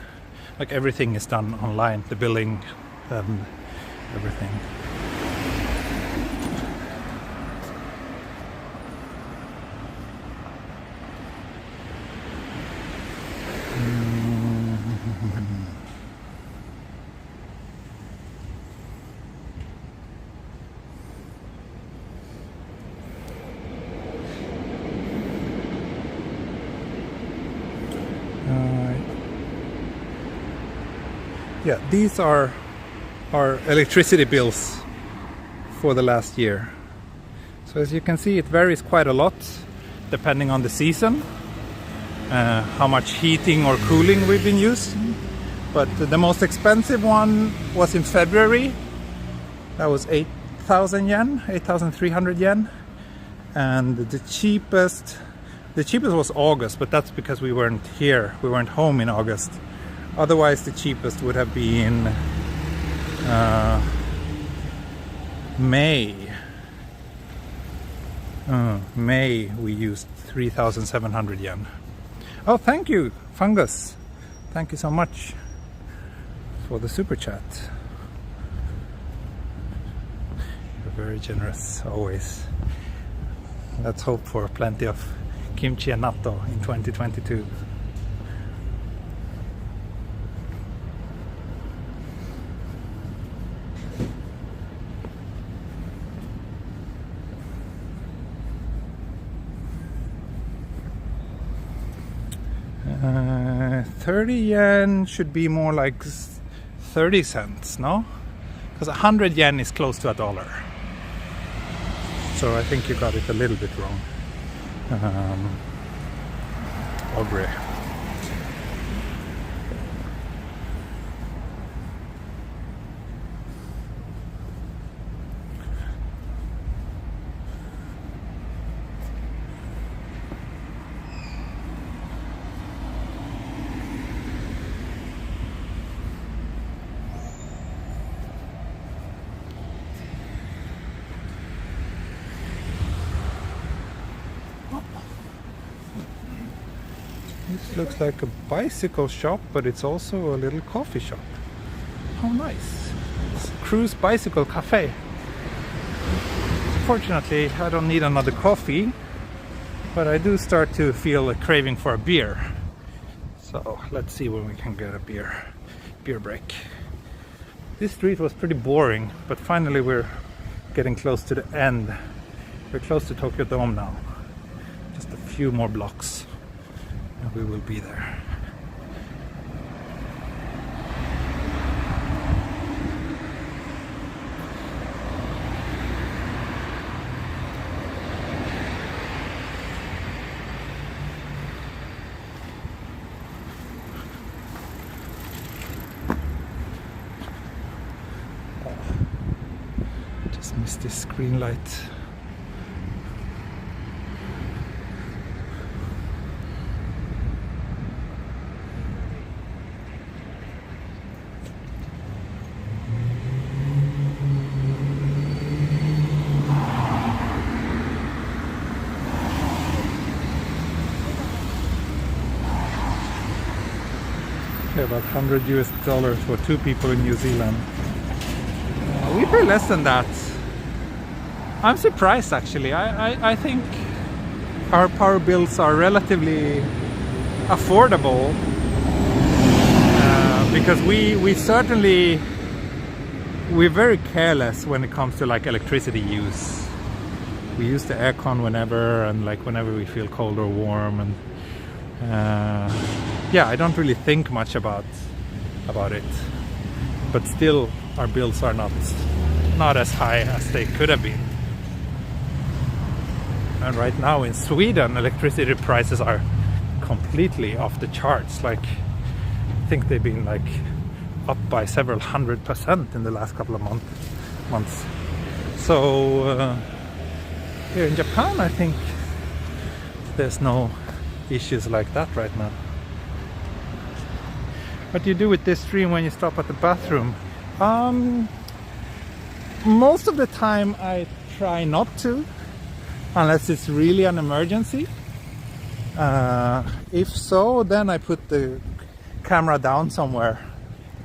Like everything is done online, the billing and everything. Yeah, these are our electricity bills for the last year. So as you can see, it varies quite a lot depending on the season. how much heating or cooling we've been using. But the most expensive one was in February. That was 8,000 yen, 8,300 yen. And the cheapest was August, but that's because we weren't here, we weren't home in August. Otherwise the cheapest would have been May. May we used 3,700 yen. Oh, thank you, Fungus. Thank you so much for the super chat. You're very generous, always. Let's hope for plenty of kimchi and natto in 2022. Uh, 30 yen should be more like 30 cents, no? Because 100 yen is close to $1. So I think you got it a little bit wrong. Aubrey. This looks like a bicycle shop, but it's also a little coffee shop. How nice. It's Cruise Bicycle Cafe. Fortunately, I don't need another coffee, but I do start to feel a craving for a beer. So let's see when we can get a beer break. This street was pretty boring, but finally we're getting close to the end. We're close to Tokyo Dome now. Just a few more blocks and we will be there. Just missed this green light. About $100 for 2 people in New Zealand. We pay less than that. I'm surprised actually. I think our power bills are relatively affordable because we're very careless when it comes to like electricity use. We use the aircon whenever, and like whenever we feel cold or warm, and yeah, I don't really think much about it, but still our bills are not as high as they could have been. And right now in Sweden, electricity prices are completely off the charts. Like, I think they've been like up by several 100% in the last couple of months. So here in Japan, I think there's no issues like that right now. What do you do with this stream when you stop at the bathroom? Most of the time I try not to, unless it's really an emergency. If so, then I put the camera down somewhere,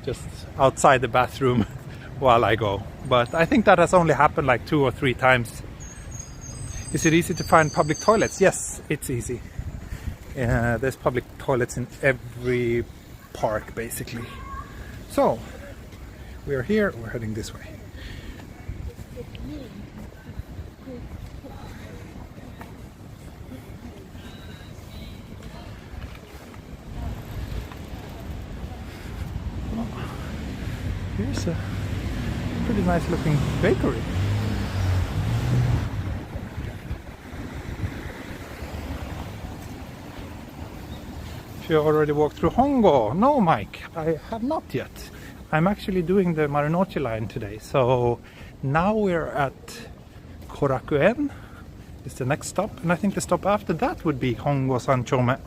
just outside the bathroom while I go. But I think that has only happened like 2 or 3 times. Is it easy to find public toilets? Yes, it's easy. There's public toilets in every park basically. So we are here, we're heading this way. Here's a pretty nice looking bakery. if you already walked through Hongo. No, Mike, I have not yet. I'm actually doing the Marunouchi line today. So now we're at Korakuen. It's the next stop, and I think the stop after that would be Hongo Sanchome.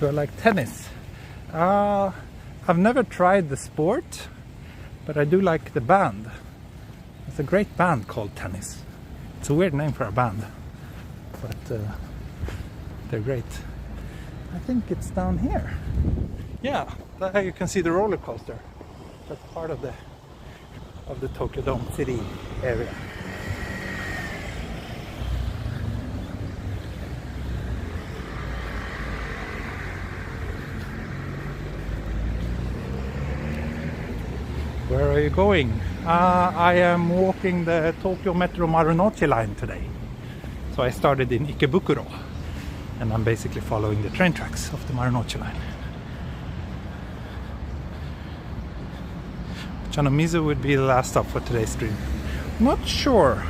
Do I like tennis? I've never tried the sport, but I do like the band. It's a great band called Tennis. It's a weird name for a band, but they're great. I think it's down here. Yeah, there you can see the roller coaster. That's part of the Tokyo Dome City area. Where are you going? I am walking the Tokyo Metro Marunouchi line today. So I started in Ikebukuro, and I'm basically following the train tracks of the Marunouchi line. Chanomizu would be the last stop for today's stream. Not sure.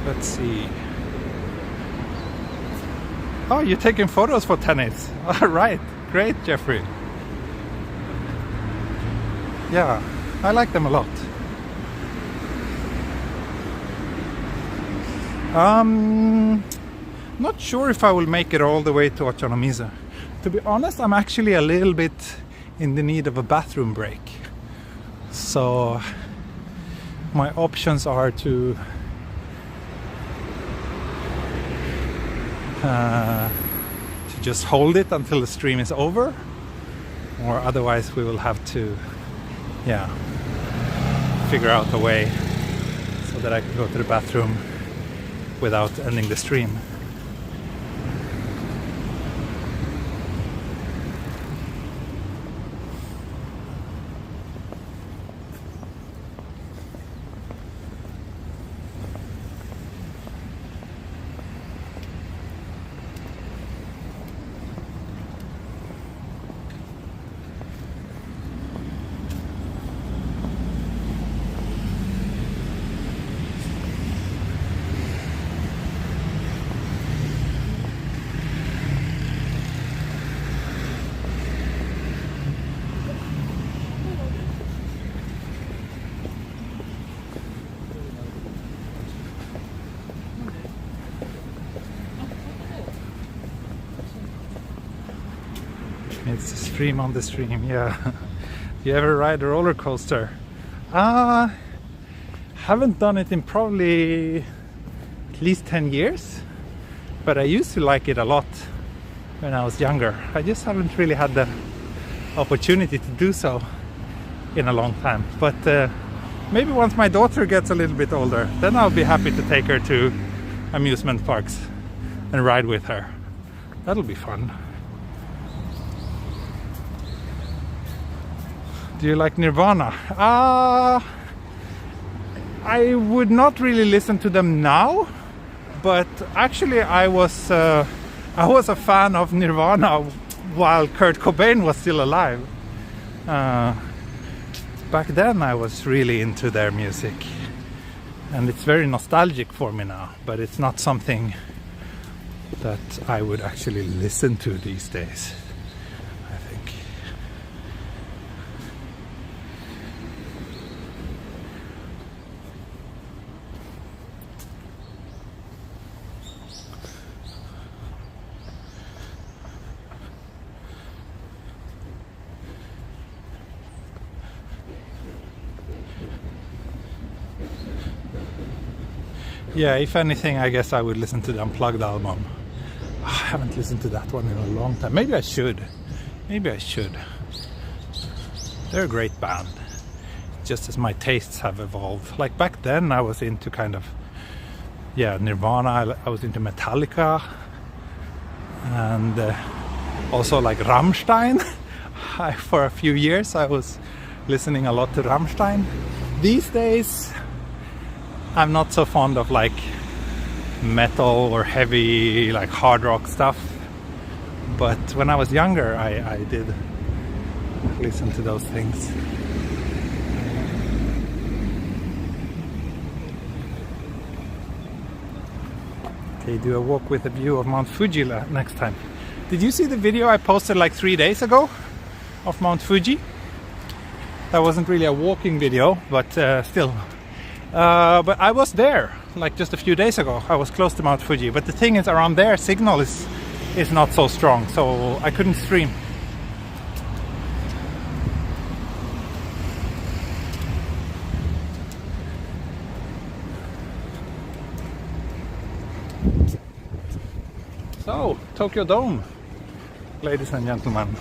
Let's see. Oh, you're taking photos for tennis. All right, great, Jeffrey. Yeah, I like them a lot. Not sure if I will make it all the way to Ochanomizu. To be honest, I'm actually a little bit in the need of a bathroom break. So my options are to just hold it until the stream is over, or otherwise we will have to figure out a way so that I can go to the bathroom without ending the stream. It's a stream on the stream, yeah. You ever ride a roller coaster? Haven't done it in probably at least 10 years, but I used to like it a lot when I was younger. I just haven't really had the opportunity to do so in a long time. But maybe once my daughter gets a little bit older, then I'll be happy to take her to amusement parks and ride with her. That'll be fun. Do you like Nirvana? I would not really listen to them now, but actually I was a fan of Nirvana while Kurt Cobain was still alive. Back then I was really into their music, and it's very nostalgic for me now, but it's not something that I would actually listen to these days, I think. Yeah, if anything, I guess I would listen to the Unplugged album. I haven't listened to that one in a long time. Maybe I should. They're a great band. Just as my tastes have evolved. Like back then I was into kind of, Nirvana. I was into Metallica. And also like Rammstein. for a few years I was listening a lot to Rammstein. These days I'm not so fond of like metal or heavy like hard rock stuff, but when I was younger I did listen to those things. Okay, do a walk with a view of Mount Fuji next time. Did you see the video I posted like 3 days ago of Mount Fuji? That wasn't really a walking video, but still. But I was there like just a few days ago. I was close to Mount Fuji, but the thing is, around there signal is not so strong, so I couldn't stream. So, Tokyo Dome, ladies and gentlemen.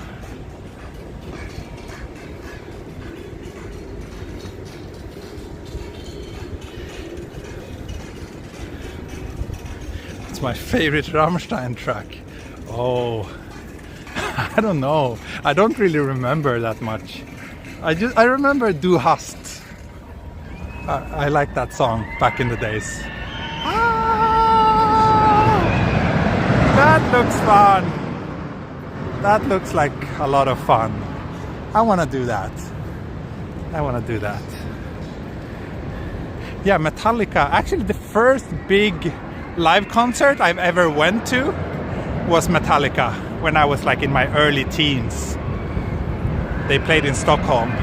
It's my favorite Rammstein track. Oh, I don't know. I don't really remember that much. I remember Du hast. I liked that song back in the days. That looks fun. That looks like a lot of fun. I want to do that. Yeah, Metallica. Actually, the first big live concert I've ever went to was Metallica when I was like in my early teens. They played in Stockholm.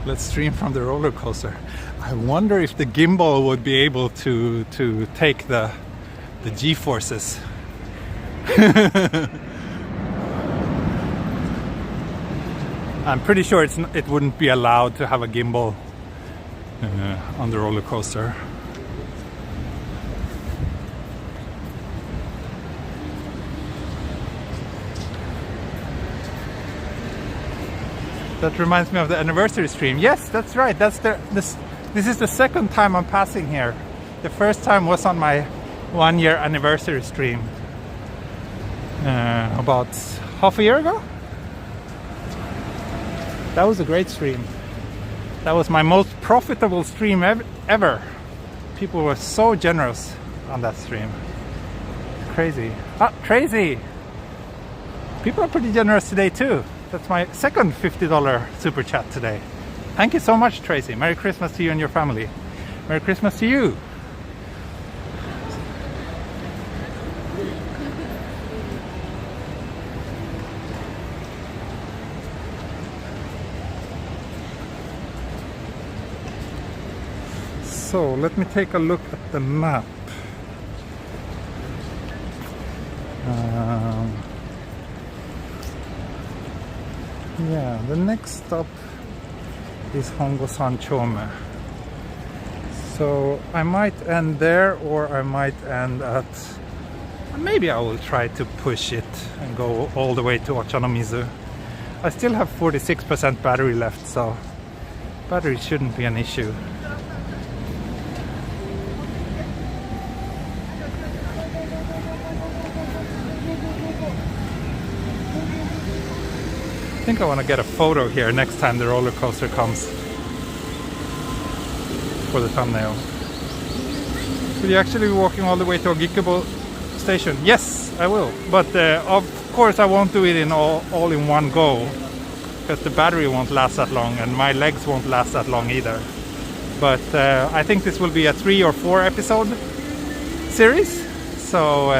Let's stream from the roller coaster. I wonder if the gimbal would be able to take the G-forces. I'm pretty sure it wouldn't be allowed to have a gimbal on the roller coaster. That reminds me of the anniversary stream. Yes, that's right. This is the second time I'm passing here. The first time was on my 1 year anniversary stream about half a year ago. That was a great stream. That was my most profitable stream ever. People were so generous on that stream. Crazy. Crazy! People are pretty generous today too. That's my second $50 super chat today. Thank you so much, Tracy. Merry Christmas to you and your family. Merry Christmas to you. So let me take a look at the map. Yeah, the next stop is Hongo-san Chome. So I might end there, or I might end at... Maybe I will try to push it and go all the way to Ochanomizu. I still have 46% battery left, so battery shouldn't be an issue. I think I want to get a photo here next time the roller coaster comes for the thumbnail. Will you actually be walking all the way to Awajito Station? Yes, I will. But of course I won't do it all in one go, because the battery won't last that long and my legs won't last that long either. But I think this will be a 3 or 4 episode series. So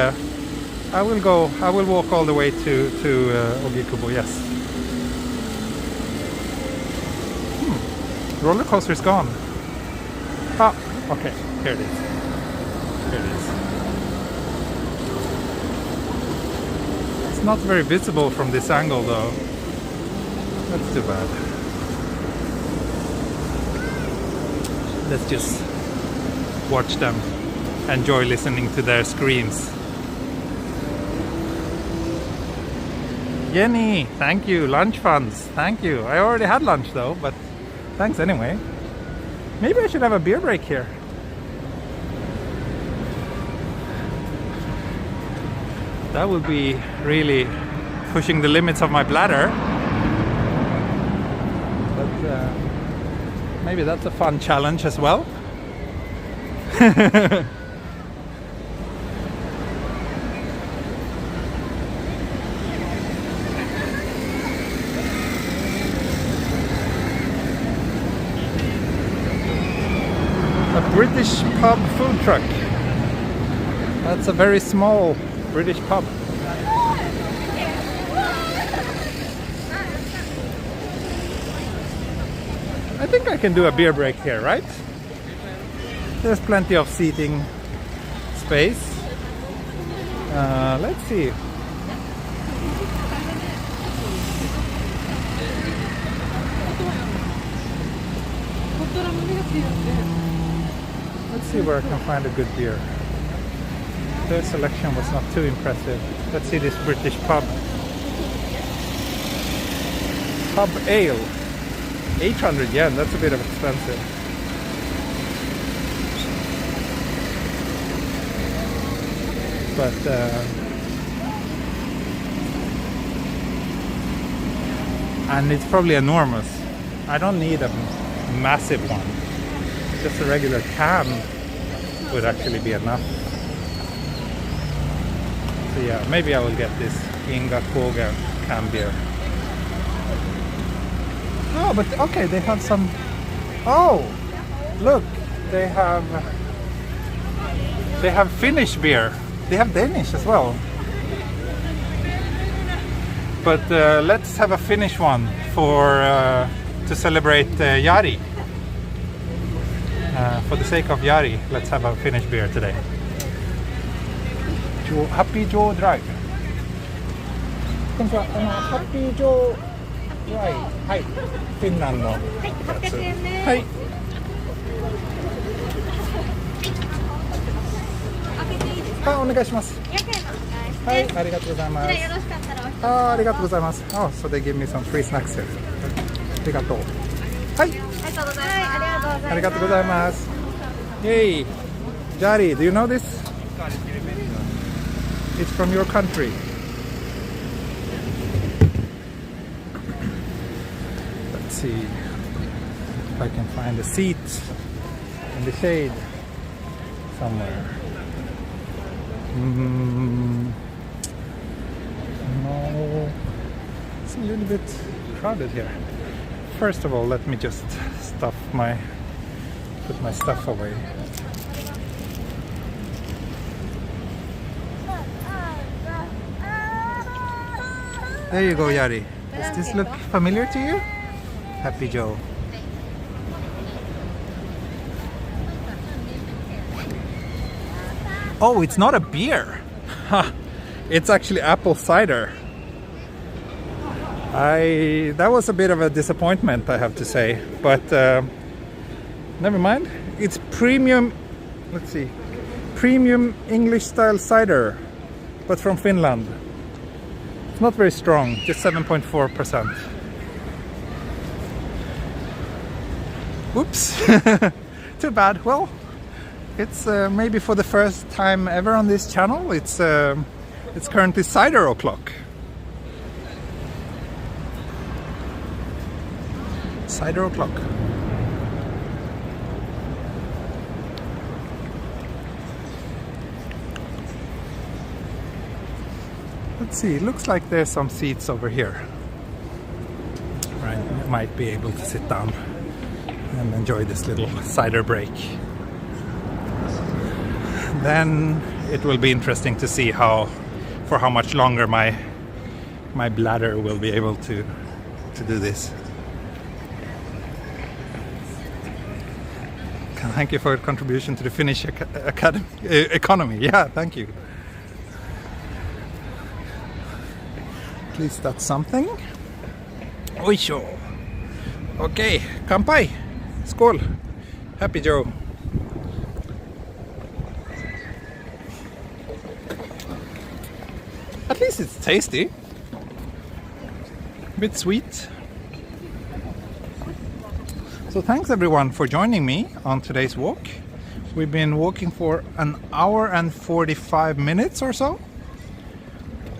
I will walk all the way to Awajito, yes. Roller coaster is gone. Ah, okay, here it is. Here it is. It's not very visible from this angle though. That's too bad. Let's just watch them. Enjoy listening to their screams. Jenny, thank you. Lunch funds, thank you. I already had lunch though, but thanks anyway. Maybe I should have a beer break here. That would be really pushing the limits of my bladder. But maybe that's a fun challenge as well. A British pub food truck. That's a very small British pub. I think I can do a beer break here, right? There's plenty of seating space. Let's see. Let's see where I can find a good beer. Their selection was not too impressive. Let's see this British pub. Pub ale. 800 yen, that's a bit of expensive. But and it's probably enormous. I don't need a massive one. Just a regular can would actually be enough. So yeah, maybe I will get this Inga Koga can beer. Oh, but okay, they have some. Oh, look, they have Finnish beer. They have Danish as well. But let's have a Finnish one for to celebrate Jari. For the sake of Jari, let's have a Finnish beer today. Happy Joe Drive. Happy Joe Drive. Hi. Finland no. Hi. あ、お願いします。はい、ありがとうございます。あ、ありがとうございます。Oh, so they give me some free snacks here. ありがとう。はい。ありがとうございます。Hey, Jari, do you know this? It's from your country. Let's see if I can find a seat in the shade somewhere. No, it's a little bit crowded here. First of all, let me just put my stuff away. There you go, Jari. Does this look familiar to you? Happy Joe. Oh, it's not a beer. It's actually apple cider. That was a bit of a disappointment, I have to say, but never mind. It's premium. Let's see, premium English style cider, but from Finland. It's not very strong, just 7.4%. Oops. Too bad. Well, it's maybe for the first time ever on this channel. It's currently cider o'clock. Cider o'clock. Let's see, it looks like there's some seats over here. Right, I might be able to sit down and enjoy this little cider break. Then it will be interesting to see for how much longer my bladder will be able to do this. Thank you for your contribution to the Finnish economy. Yeah, thank you. At least that's something. Oisho. Okay, kampai. Skål. Happy Joe. At least it's tasty. A bit sweet. So So thanks everyone for joining me on today's walk. We've been walking for an hour and 45 minutes or so.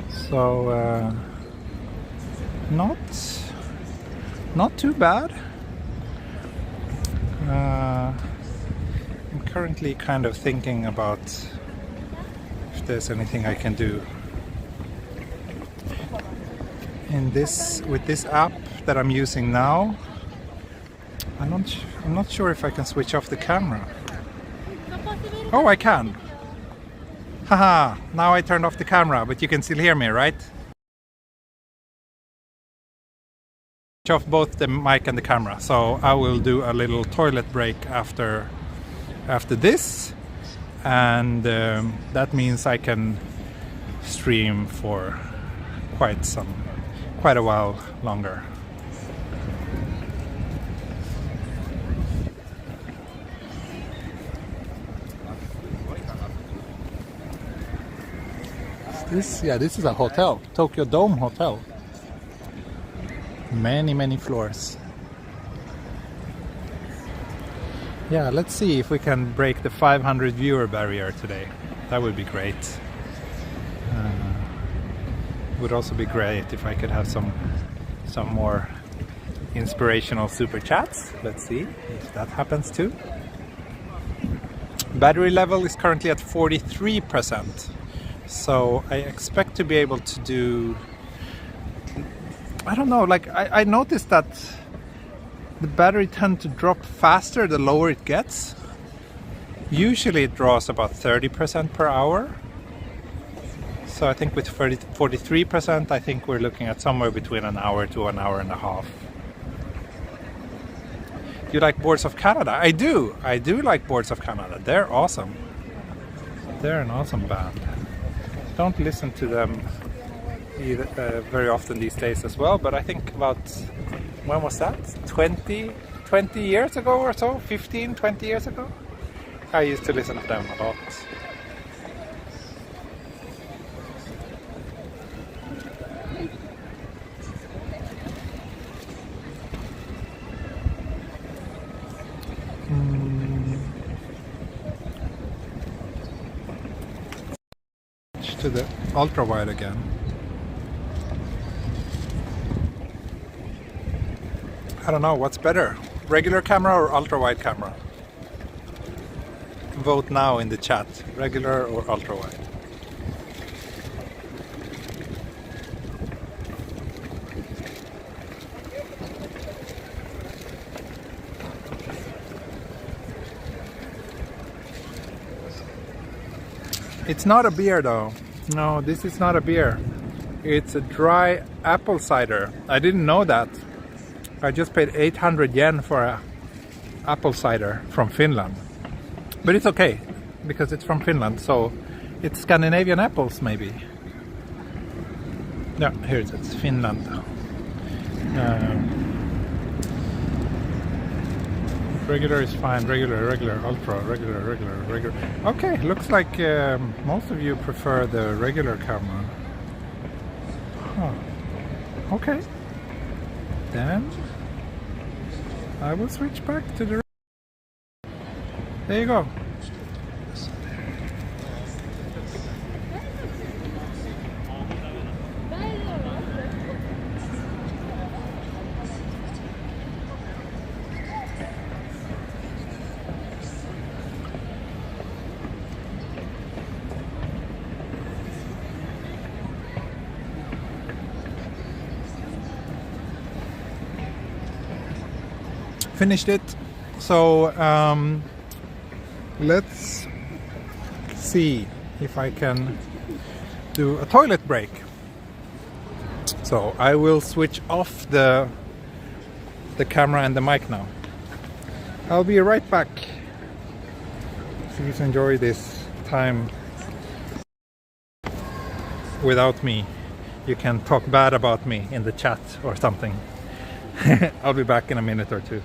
So not too bad. I'm currently kind of thinking about if there's anything I can do with this app that I'm using now. I'm not sure if I can switch off the camera. Oh, I can. Haha, now I turned off the camera, but you can still hear me, right? Switch off both the mic and the camera. So I will do a little toilet break after this, and that means I can stream for quite a while longer. This is a hotel, Tokyo Dome Hotel. Many floors. Yeah, let's see if we can break the 500 viewer barrier today. That would be great. It would also be great if I could have some more inspirational super chats. Let's see if that happens too. Battery level is currently at 43%. So I expect to be able to do, I don't know, like I noticed that the battery tends to drop faster the lower it gets. Usually it draws about 30% per hour. So I think with 43%, I think we're looking at somewhere between an hour to an hour and a half. Do you like Boards of Canada? I do like Boards of Canada. They're awesome. They're an awesome band. Don't listen to them very often these days as well, but I think about, when was that? 20 years ago or so? 15, 20 years ago? I used to listen to them a lot. To the ultra wide again. I don't know what's better, regular camera or ultra wide camera. Vote now in the chat, regular or ultra wide. It's not a beer though. No, this is not a beer. It's a dry apple cider. I didn't know that. I just paid 800 yen for a apple cider from Finland. But it's okay, because it's from Finland, so it's Scandinavian apples maybe. Yeah, here it is, Finland. Regular is fine, regular, ultra, regular. Okay, looks like most of you prefer the regular camera. Huh. Okay. Then I will switch back to the... There you go. Finished it. So let's see if I can do a toilet break. So I will switch off the camera and the mic now. I'll be right back. Please enjoy this time without me. You can talk bad about me in the chat or something. I'll be back in a minute or two.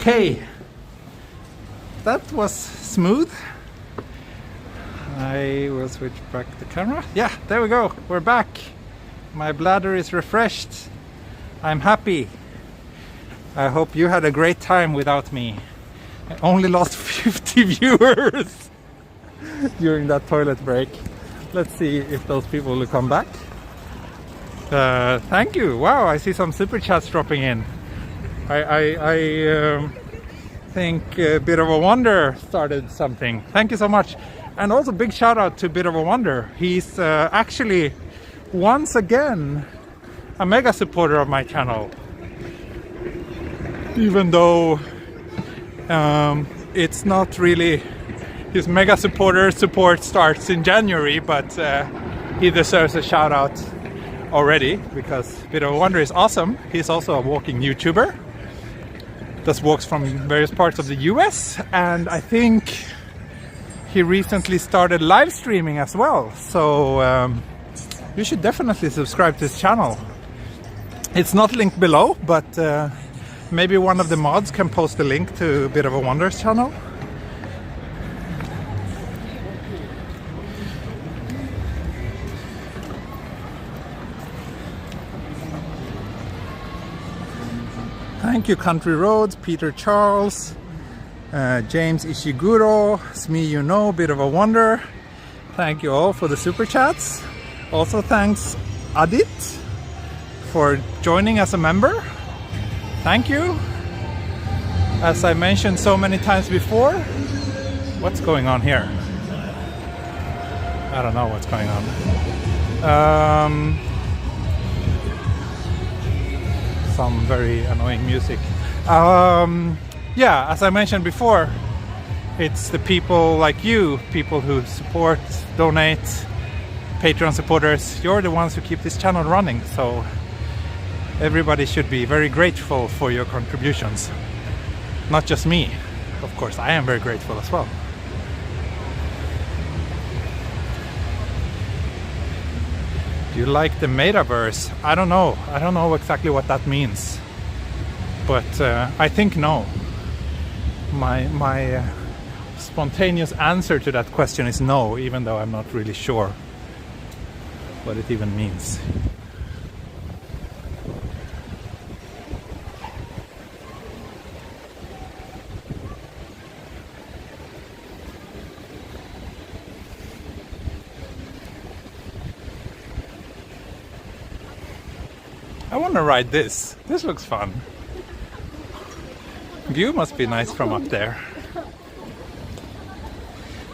Okay, that was smooth. I will switch back the camera. Yeah, there we go. We're back. My bladder is refreshed. I'm happy. I hope you had a great time without me. I only lost 50 viewers during that toilet break. Let's see if those people will come back. Thank you. Wow, I see some super chats dropping in. I think Bit of a Wonder started something. Thank you so much. And also big shout out to Bit of a Wonder. He's actually once again a mega supporter of my channel. Even though it's not really his mega support starts in January, but he deserves a shout out already because Bit of a Wonder is awesome. He's also a walking YouTuber. Does walks from various parts of the US, and I think he recently started live streaming as well. So you should definitely subscribe to his channel. It's not linked below, but maybe one of the mods can post a link to Bit of a Wonder's channel. Thank you, Country Roads, Peter Charles, James Ishiguro, Smee You Know, Bit of a Wonder. Thank you all for the super chats. Also thanks Adit for joining as a member. Thank you. As I mentioned so many times before, what's going on here? I don't know what's going on. Some very annoying music. Yeah, as I mentioned before, it's the people like you, people who support, donate, Patreon supporters. You're the ones who keep this channel running, so everybody should be very grateful for your contributions. Not just me, of course, I am very grateful as well. Do you like the metaverse? I don't know. I don't know exactly what that means. But I think no. My spontaneous answer to that question is no, even though I'm not really sure what it even means. I want to ride this. This looks fun. View must be nice from up there.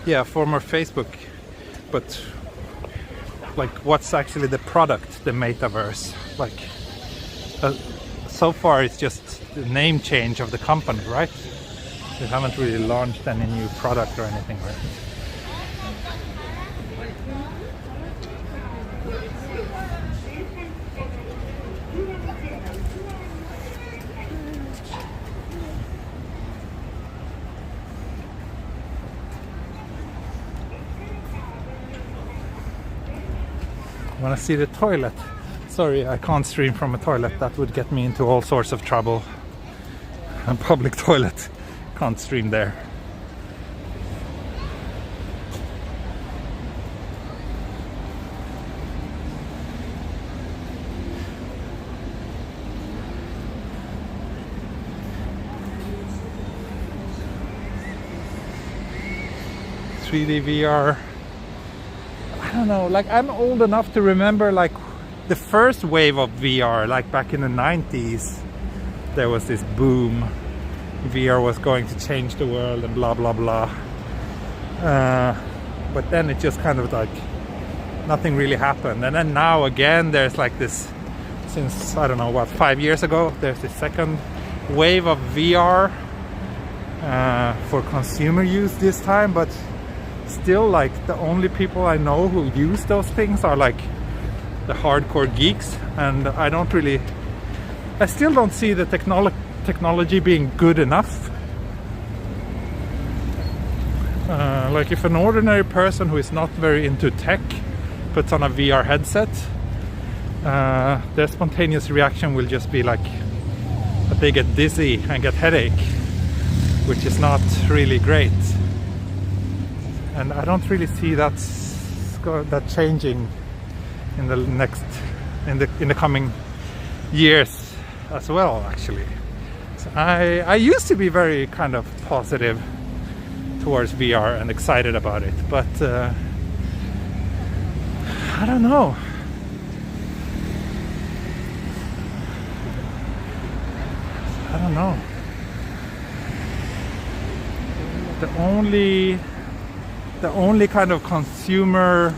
Yeah, former Facebook. But like, what's actually the product, the metaverse? Like, so far it's just the name change of the company, right? They haven't really launched any new product or anything, right? I want to see the toilet. Sorry, I can't stream from a toilet. That would get me into all sorts of trouble. A public toilet. Can't stream there. VR. I don't know, like I'm old enough to remember like the first wave of VR, like back in the 90s. There was this boom. VR was going to change the world and blah blah blah. But then it just kind of like nothing really happened. And then now again there's like this, since I don't know what, 5 years ago, there's this second wave of VR for consumer use this time, but still like the only people I know who use those things are like the hardcore geeks, and I still don't see the technology being good enough. Like if an ordinary person who is not very into tech puts on a VR headset, their spontaneous reaction will just be like that they get dizzy and get headache. which is not really great. And I don't really see that changing in the coming years as well, actually. So I used to be very kind of positive towards VR and excited about it, but I don't know. I don't know. The only kind of consumer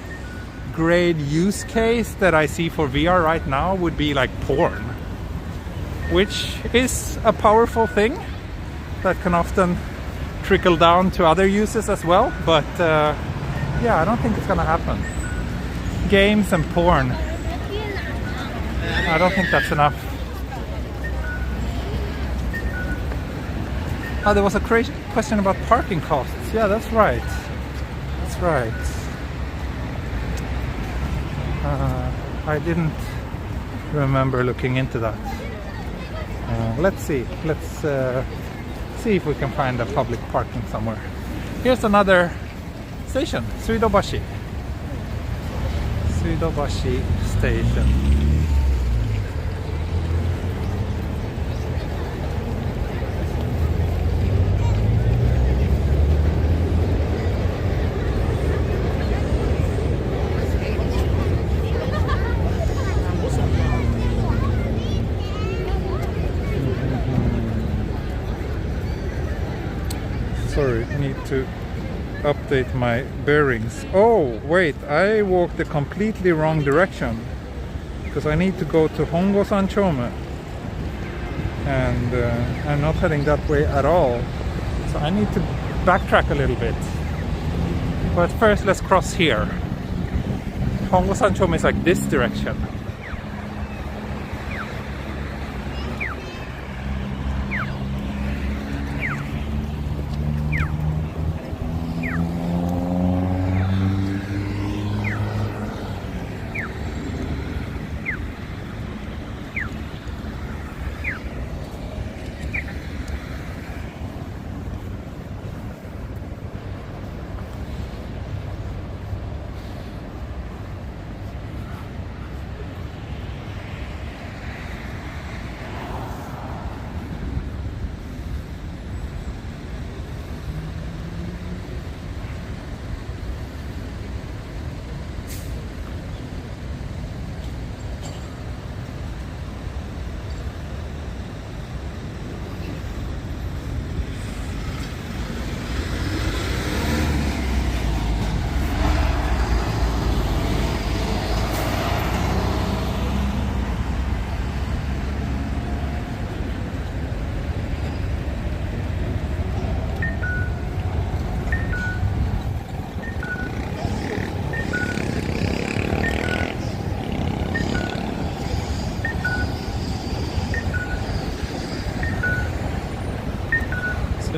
grade use case that I see for VR right now would be like porn, which is a powerful thing that can often trickle down to other uses as well, but yeah, I don't think it's gonna happen. Games and porn, I don't think that's enough. Oh, there was a question about parking costs. Yeah, that's right. That's right. I didn't remember looking into that. Let's see. Let's see if we can find a public parking somewhere. Here's another station, Suidobashi. Suidobashi Station. Sorry, I need to update my bearings. Oh, wait, I walked the completely wrong direction because I need to go to Hongo Sanchome, and I'm not heading that way at all. So I need to backtrack a little bit. But first, let's cross here. Hongo Sanchome is like this direction.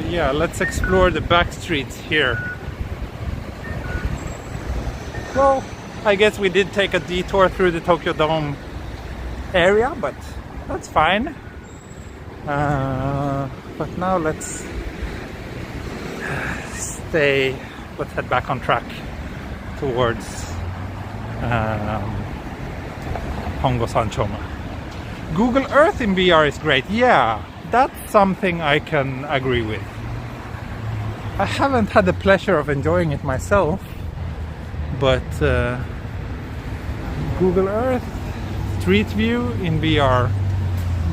Yeah, let's explore the back streets here. Well, I guess we did take a detour through the Tokyo Dome area, but that's fine. But now let's head back on track towards Hongo Sanchome. Google Earth in VR is great. Yeah, that's something I can agree with. I haven't had the pleasure of enjoying it myself, but Google Earth Street View in VR,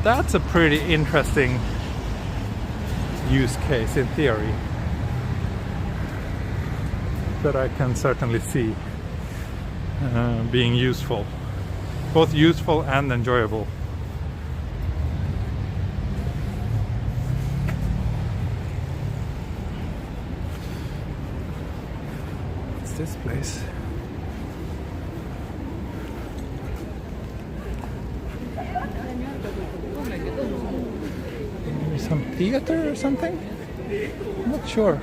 that's a pretty interesting use case in theory that I can certainly see being useful, both useful and enjoyable. This place. Maybe some theater or something? I'm not sure.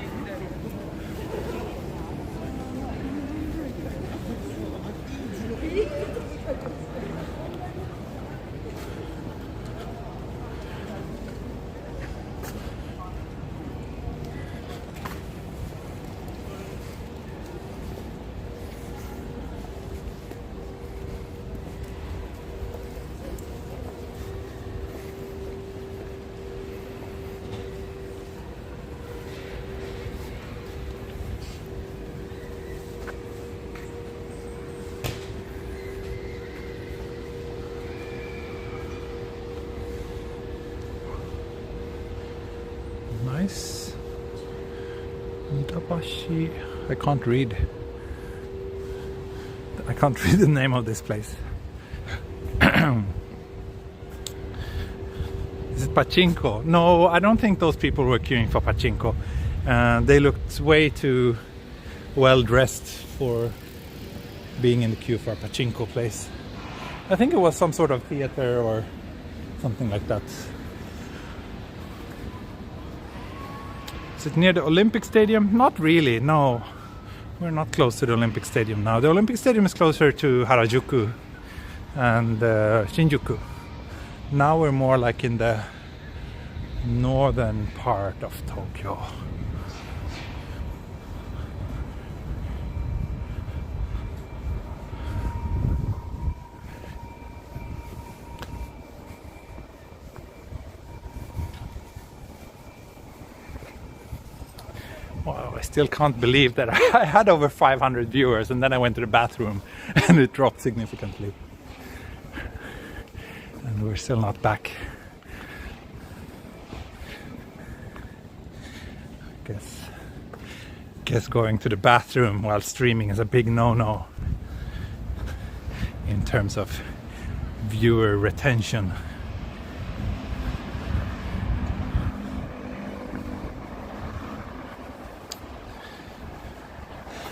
nice. Mitabashi. I can't read the name of this place. Is it pachinko? No, I don't think those people were queuing for pachinko. They looked way too well dressed for being in the queue for a pachinko place. I think it was some sort of theater or something like that. Is it near the Olympic Stadium? Not really, no. We're not close to the Olympic Stadium now. The Olympic Stadium is closer to Harajuku and Shinjuku. Now we're more like in the northern part of Tokyo. Wow, I still can't believe that I had over 500 viewers and then I went to the bathroom and it dropped significantly. And we're still not back. Guess going to the bathroom while streaming is a big no-no in terms of viewer retention.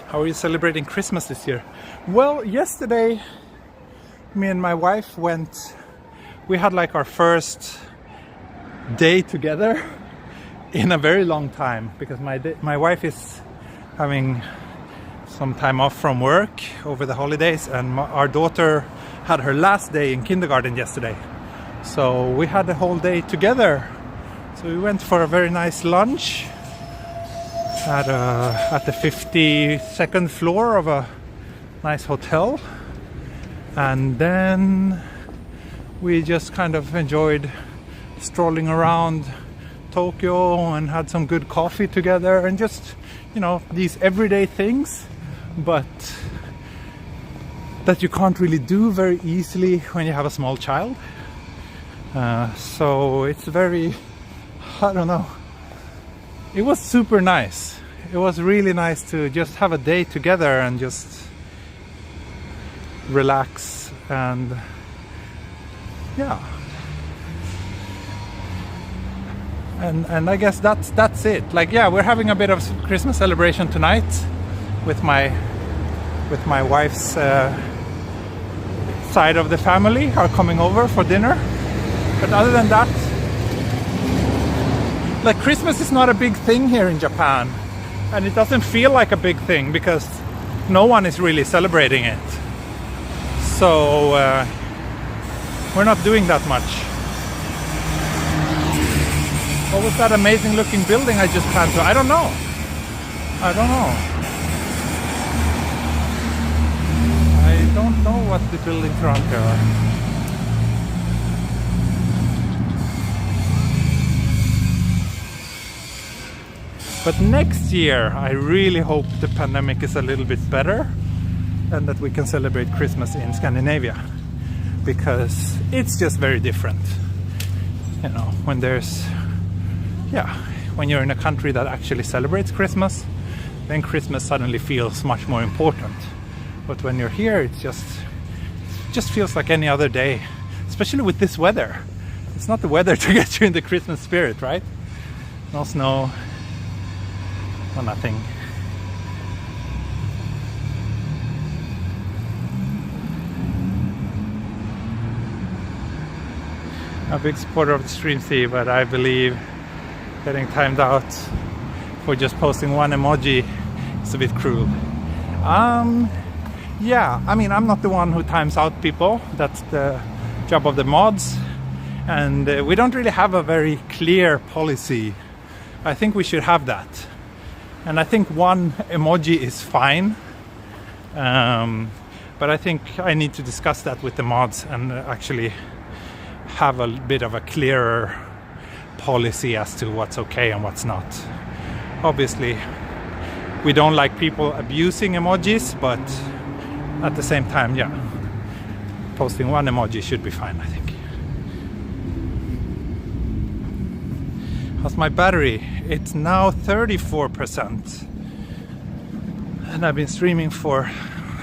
How are you celebrating Christmas this year? Well, yesterday me and my wife we had like our first day together in a very long time, because my wife is having some time off from work over the holidays, and our daughter had her last day in kindergarten yesterday. So we had the whole day together. So we went for a very nice lunch at the 52nd floor of a nice hotel, and then we just kind of enjoyed strolling around Tokyo and had some good coffee together, and just, you know, these everyday things, but that you can't really do very easily when you have a small child. So it's very, I don't know, it was super nice. It was really nice to just have a day together and just relax, and yeah. And I guess that's it. Like, yeah, we're having a bit of Christmas celebration tonight with my wife's side of the family are coming over for dinner. But other than that, like, Christmas is not a big thing here in Japan, and it doesn't feel like a big thing because no one is really celebrating it. So we're not doing that much. What was that amazing looking building I just passed through? I don't know. I don't know what the buildings around here are. But next year, I really hope the pandemic is a little bit better and that we can celebrate Christmas in Scandinavia, because it's just very different. You know, when you're in a country that actually celebrates Christmas, then Christmas suddenly feels much more important. But when you're here, it just feels like any other day, especially with this weather. It's not the weather to get you in the Christmas spirit, right? No snow, no nothing. A big supporter of the stream sea, but I believe getting timed out for just posting one emoji is a bit cruel. Yeah, I mean, I'm not the one who times out people. That's the job of the mods, and we don't really have a very clear policy. I think we should have that, and I think one emoji is fine, but I think I need to discuss that with the mods and actually have a bit of a clearer policy as to what's okay and what's not. Obviously, we don't like people abusing emojis, but at the same time, yeah, posting one emoji should be fine, I think. How's my battery? It's now 34%. And I've been streaming for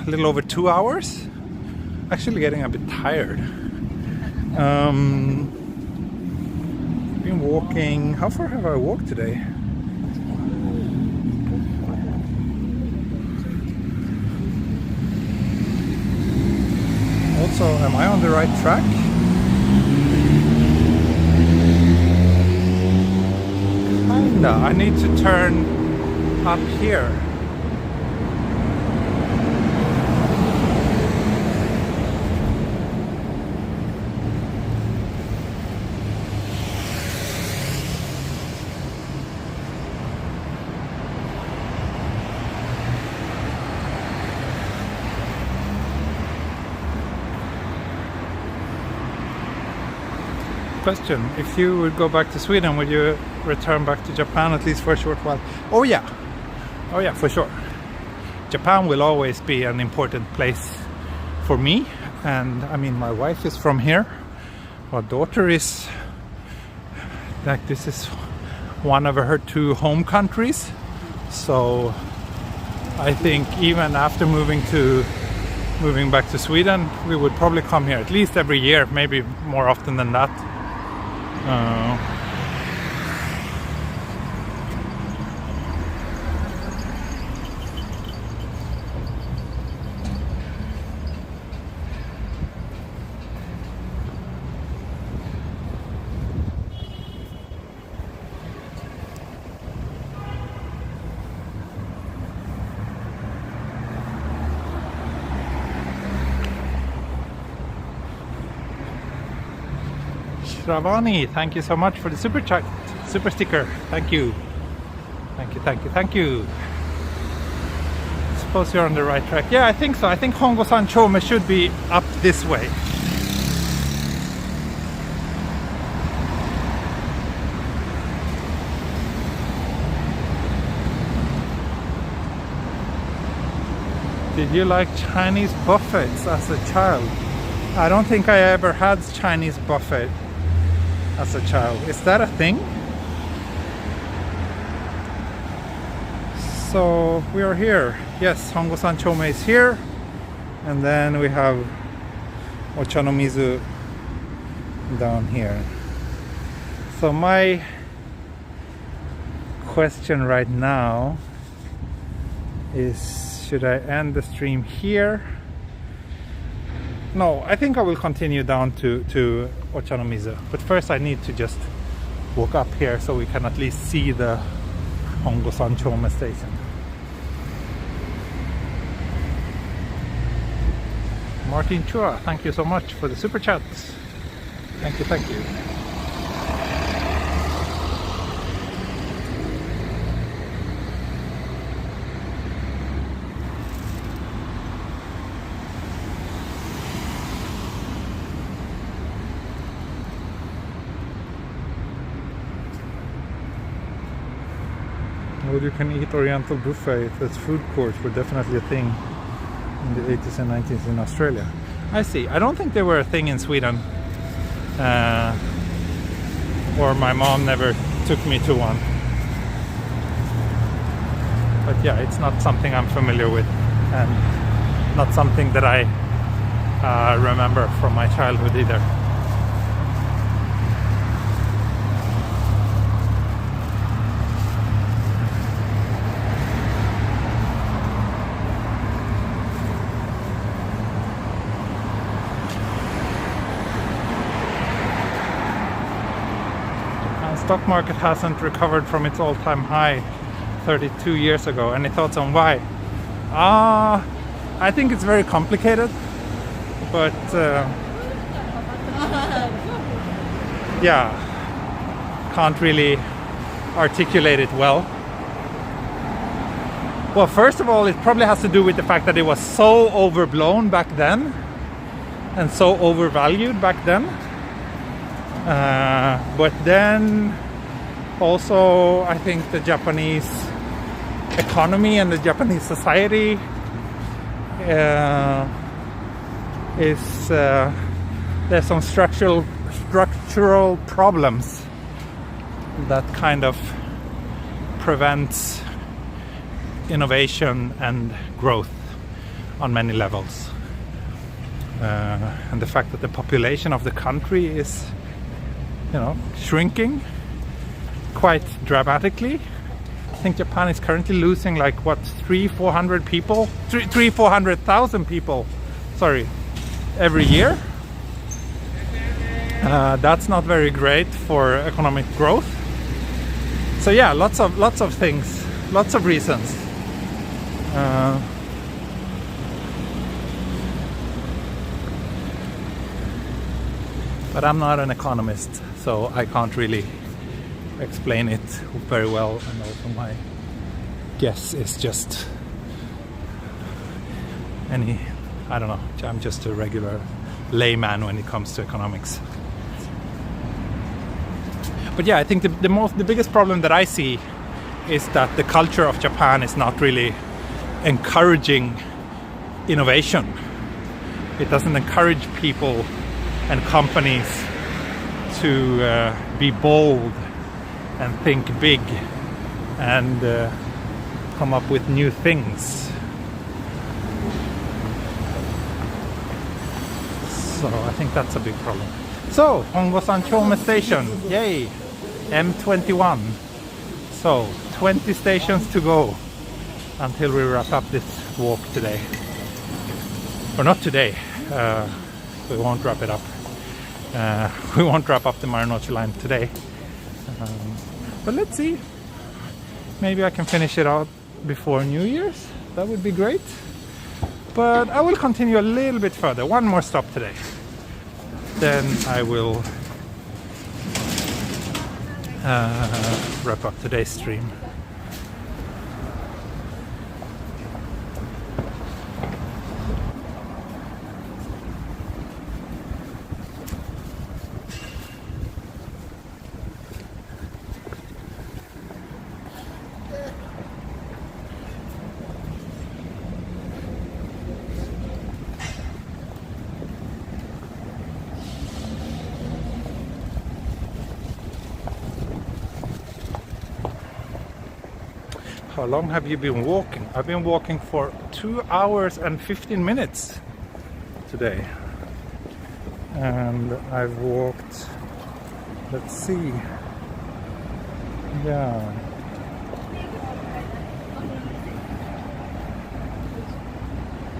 a little over 2 hours. Actually getting a bit tired. Been walking. How far have I walked today? Also, am I on the right track? Kinda. I need to turn up here. Question: if you would go back to Sweden, would you return back to Japan at least for a short while? Oh yeah, for sure. Japan will always be an important place for me, and I mean, my wife is from here. Our daughter is like, this is one of her 2 home countries. So I think even after moving back to Sweden, we would probably come here at least every year, maybe more often than that. Shravani, thank you so much for the super chat, super sticker. Thank you. Suppose you're on the right track. Yeah, I think so. I think Hongo-san Chome should be up this way. Did you like Chinese buffets as a child? I don't think I ever had Chinese buffet as a child. Is that a thing? So we are here. Yes, Hongo-san Chome is here. And then we have Ochanomizu down here. So my question right now is, should I end the stream here? No, I think I will continue down to Ochanomizu. But first I need to just walk up here so we can at least see the Hongo-san Chome station. Martin Chua, thank you so much for the super chats. Thank you. Well, you can eat Oriental buffet. That's food courts were definitely a thing in the 80s and 90s in Australia. I see. I don't think they were a thing in Sweden. Or my mom never took me to one. But yeah, it's not something I'm familiar with, and not something that I remember from my childhood either. Stock market hasn't recovered from its all-time high 32 years ago. Any thoughts on why? I think it's very complicated, but yeah, can't really articulate it well. Well, first of all, it probably has to do with the fact that it was so overblown back then and so overvalued back then. But then also I think the Japanese economy and the Japanese society is there's some structural problems that kind of prevents innovation and growth on many levels. And the fact that the population of the country is, shrinking quite dramatically. I think Japan is currently losing like 400,000 people, every year. That's not very great for economic growth. So yeah, lots of things, lots of reasons. But I'm not an economist, so I can't really explain it very well, and also my guess is just I don't know, I'm just a regular layman when it comes to economics. But yeah, I think the biggest problem that I see is that the culture of Japan is not really encouraging innovation. It doesn't encourage people and companies to be bold and think big and come up with new things. So I think that's a big problem. So, Hongo-san Chome Station, yay! M21. So, 20 stations to go until we wrap up this walk today. Or not today, we won't wrap it up. We won't wrap up the Marunouchi line today. But let's see. Maybe I can finish it out before New Year's. That would be great. But I will continue a little bit further. One more stop today. Then I will wrap up today's stream. How long have you been walking? I've been walking for 2 hours and 15 minutes today. And I've walked, let's see, yeah.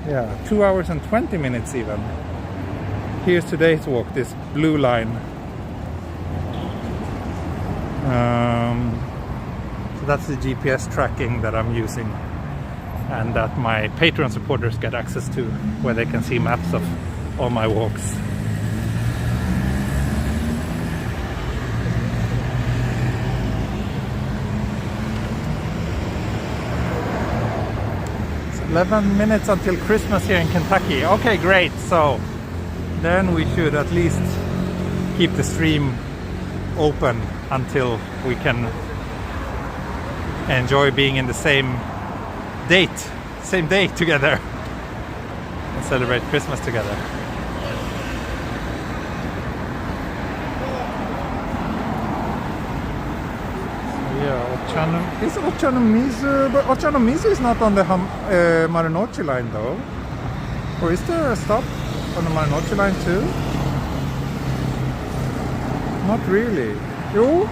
Yeah, 2 hours and 20 minutes even. Here's today's walk, this blue line. So that's the GPS tracking that I'm using and that my Patreon supporters get access to, where they can see maps of all my walks. It's 11 minutes until Christmas here in Kentucky. Okay, great. So then we should at least keep the stream open until we can enjoy being in the same day together and celebrate Christmas together. So yeah, is Ochanomizu, but Ochanomizu is not on the Marunouchi line though. Or is there a stop on the Marunouchi line too? Not really. Yo?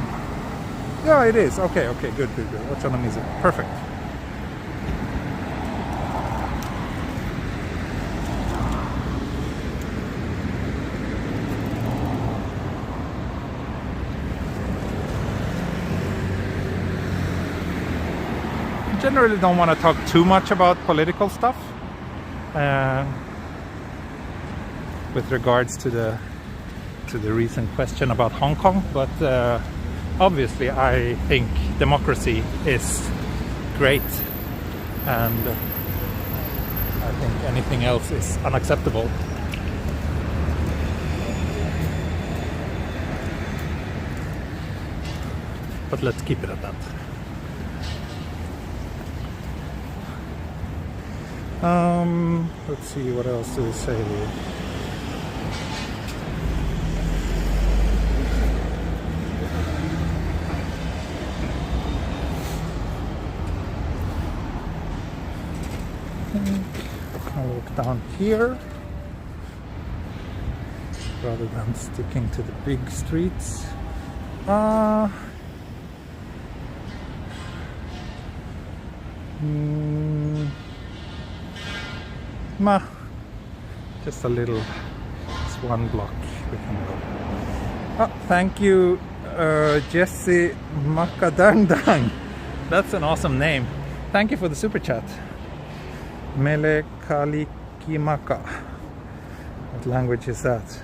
Yeah, it is. Okay, good. Ochanomizu. Perfect. I generally don't want to talk too much about political stuff with regards to the recent question about Hong Kong, but obviously I think democracy is great, and I think anything else is unacceptable. But let's keep it at that. Let's see, what else do we say? down here rather than sticking to the big streets. Just a little, it's one block we can go. Oh, thank you, Jesse Makadangdang. That's an awesome name. Thank you for the super chat. Mele Kalikimaka. What language is that?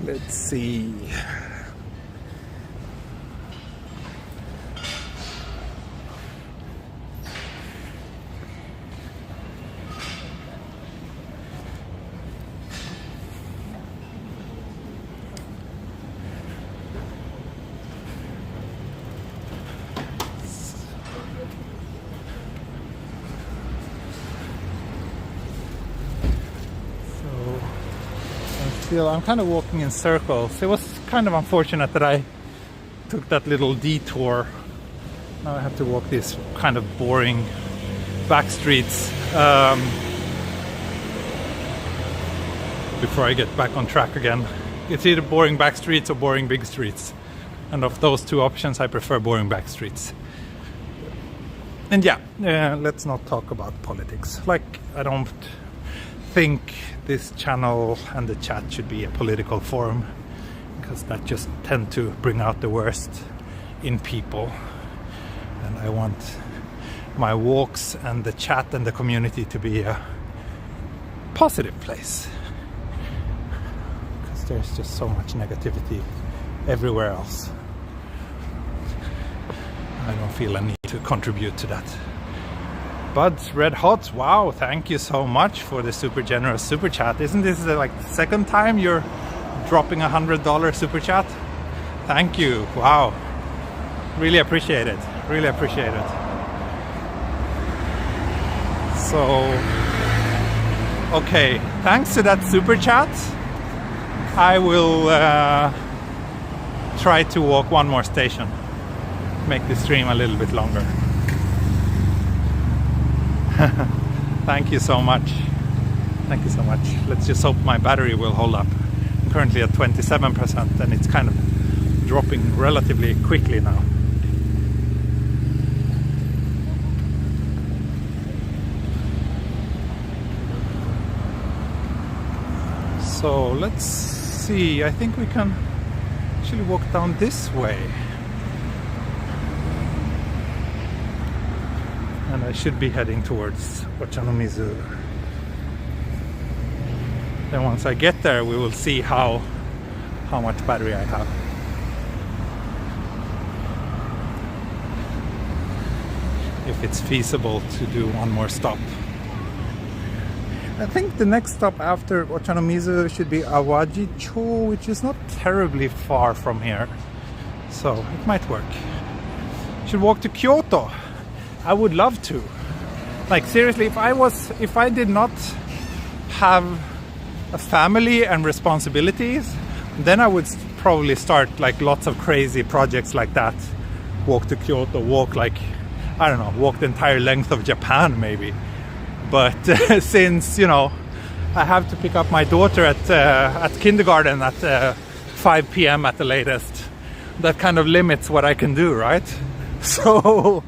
Let's see. I'm kind of walking in circles. It was kind of unfortunate that I took that little detour. Now I have to walk these kind of boring back streets before I get back on track again. It's either boring back streets or boring big streets. And of those two options, I prefer boring back streets. And let's not talk about politics. Like, I don't think this channel and the chat should be a political forum, because that just tend to bring out the worst in people, and I want my walks and the chat and the community to be a positive place, because there's just so much negativity everywhere else. I don't feel a need to contribute to that. Bud's Red Hot, wow, thank you so much for the super generous super chat. Isn't this like the second time you're dropping $100 super chat? Thank you, wow. Really appreciate it, really appreciate it. So, okay, thanks to that super chat, I will try to walk one more station, make the stream a little bit longer. Thank you so much. Thank you so much. Let's just hope my battery will hold up. I'm currently at 27% and it's kind of dropping relatively quickly now. So let's see. I think we can actually walk down this way. And I should be heading towards Ochanomizu. Then once I get there, we will see how much battery I have. If it's feasible to do one more stop. I think the next stop after Ochanomizu should be Awajito, which is not terribly far from here. So it might work. Should walk to Kyoto. I would love to. Like seriously, if I did not have a family and responsibilities, then I would probably start like lots of crazy projects like that. Walk to Kyoto, walk like, I don't know, walk the entire length of Japan maybe. But since, you know, I have to pick up my daughter at kindergarten at 5 p.m. at the latest, that kind of limits what I can do, right? So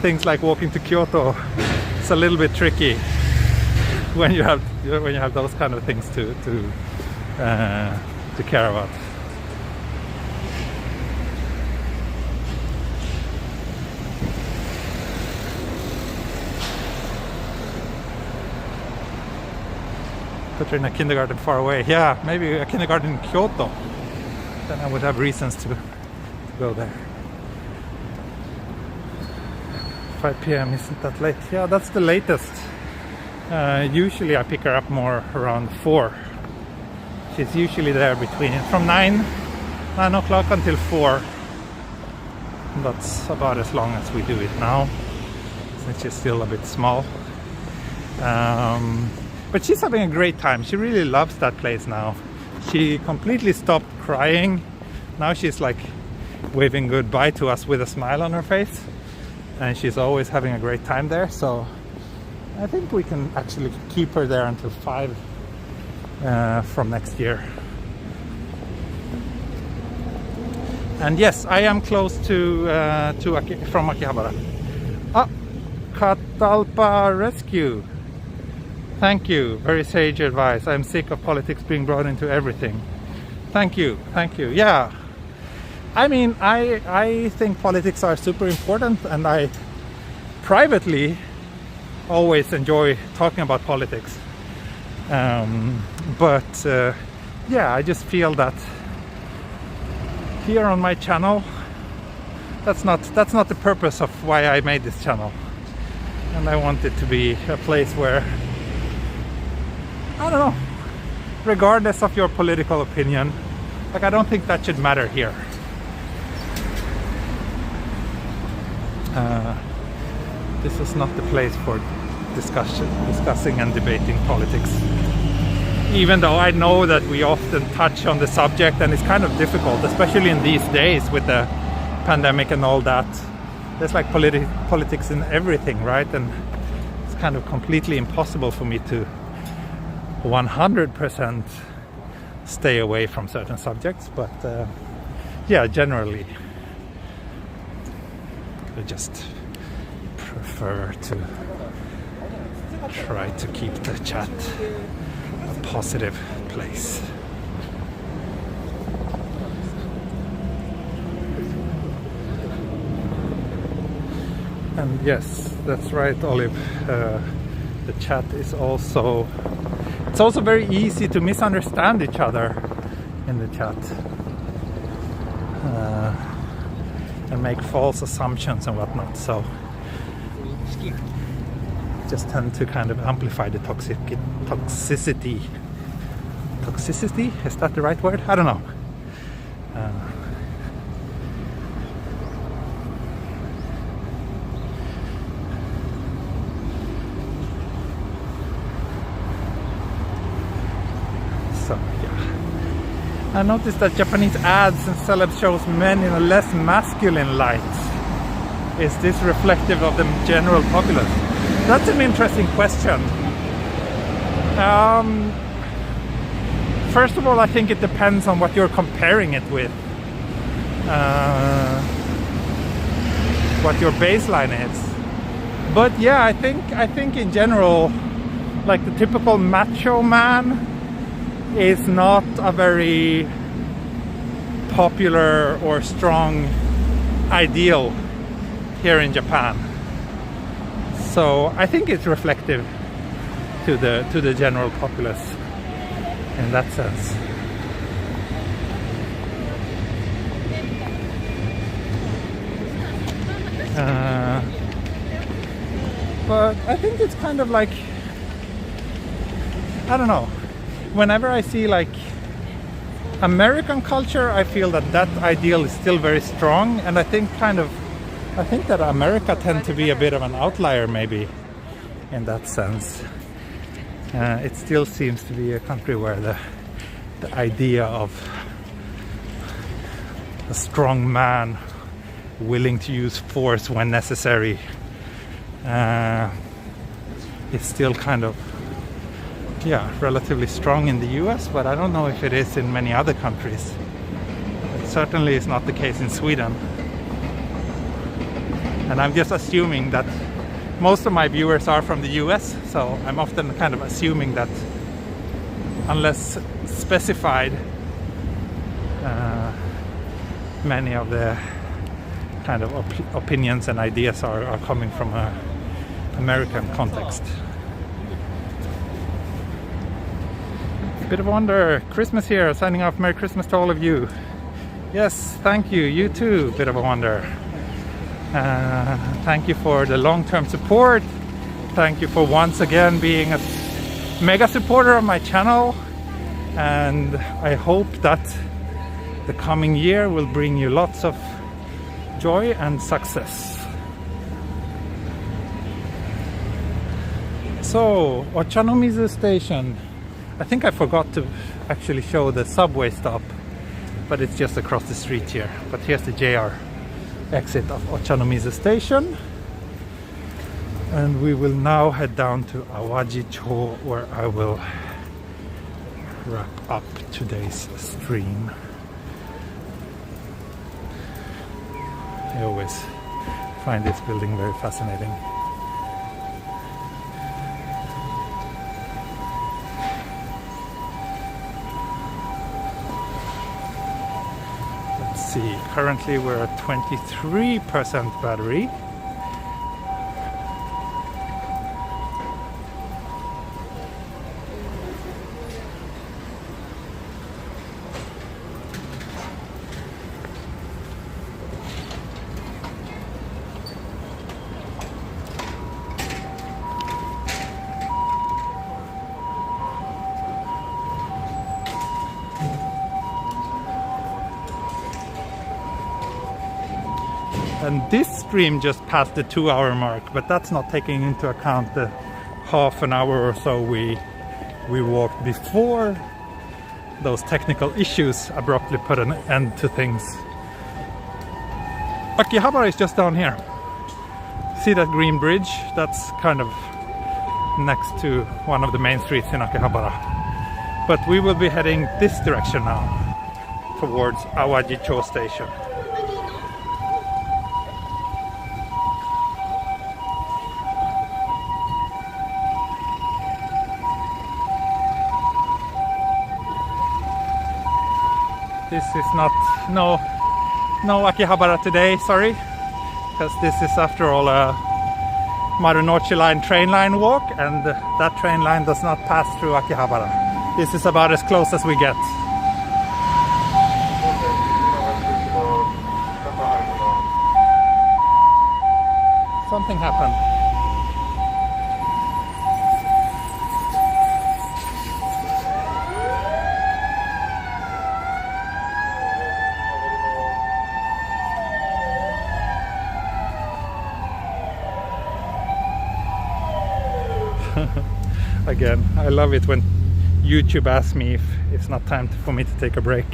things like walking to Kyoto, it's a little bit tricky when you have those kind of things to to care about. Put her in a kindergarten far away. Yeah, maybe a kindergarten in Kyoto. Then I would have reasons to go there. 5 p.m. isn't that late? Yeah, that's the latest. Usually I pick her up more around 4. She's usually there from 9 o'clock until 4. That's about as long as we do it now, since she's still a bit small. But she's having a great time. She really loves that place now. She completely stopped crying. Now she's like waving goodbye to us with a smile on her face. And she's always having a great time there. So I think we can actually keep her there until 5 from next year. And yes, I am close from Akihabara. Ah, Catalpa Rescue. Thank you, very sage advice. I'm sick of politics being brought into everything. Thank you, thank you. Yeah, I mean, I think politics are super important, and I privately always enjoy talking about politics. But yeah, I just feel that here on my channel, that's not the purpose of why I made this channel. And I want it to be a place where, I don't know, regardless of your political opinion, like, I don't think that should matter here. This is not the place for discussing and debating politics. Even though I know that we often touch on the subject, and it's kind of difficult, especially in these days with the pandemic and all that. There's like politics in everything, right? And it's kind of completely impossible for me to 100% stay away from certain subjects, but yeah, generally I just prefer to try to keep the chat a positive place. And yes, that's right, Olive. The chat is also, it's also very easy to misunderstand each other in the chat and make false assumptions and whatnot. So just tend to kind of amplify the toxicity. Toxicity? Is that the right word? I don't know. So yeah, I noticed that Japanese ads and celeb shows men in a less masculine light. Is this reflective of the general populace? That's an interesting question. First of all, I think it depends on what you're comparing it with. What your baseline is. But yeah, I think in general, like, the typical macho man is not a very popular or strong ideal here in Japan. So I think it's reflective to the general populace in that sense. But I think it's kind of like, I don't know, whenever I see like American culture, I feel that ideal is still very strong, and I think that America tends to be a bit of an outlier maybe in that sense. It still seems to be a country where the idea of a strong man willing to use force when necessary is still kind of, yeah, relatively strong in the US, but I don't know if it is in many other countries. It certainly is not the case in Sweden. And I'm just assuming that most of my viewers are from the US, so I'm often kind of assuming that unless specified. Many of the kind of opinions and ideas are coming from an American context. Bit of a wonder. Christmas here. Signing off. Merry Christmas to all of you. Yes, thank you. You too. Bit of a wonder. Thank you for the long-term support. Thank you for once again being a mega supporter of my channel. And I hope that the coming year will bring you lots of joy and success. So, Ochanomizu Station. I think I forgot to actually show the subway stop, but it's just across the street here. But here's the JR exit of Ochanomizu Station. And we will now head down to Awajito, where I will wrap up today's stream. I always find this building very fascinating. Let's see, currently we're at 23% battery. And this stream just passed the 2-hour mark, but that's not taking into account the half an hour or so we walked before those technical issues abruptly put an end to things. Akihabara is just down here. See that green bridge? That's kind of next to one of the main streets in Akihabara. But we will be heading this direction now, towards Awajito Station. This is not, no Akihabara today, sorry, because this is after all a Marunouchi line train line walk, and that train line does not pass through Akihabara. This is about as close as we get. Something happened. Again, I love it when YouTube asks me if it's not time for me to take a break.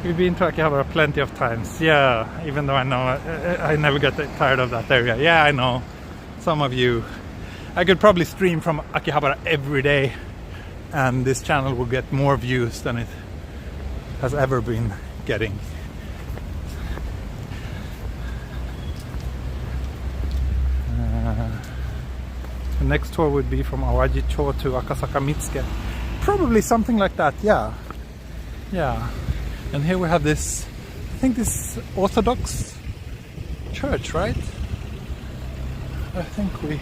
We've been to Akihabara plenty of times, yeah, even though I know I never get tired of that area. Yeah, I know, some of you. I could probably stream from Akihabara every day and this channel will get more views than it has ever been getting. The next tour would be from Awajito to Akasaka Mitsuke. Probably something like that, yeah. Yeah. And here we have this, I think this Orthodox church, right? I think we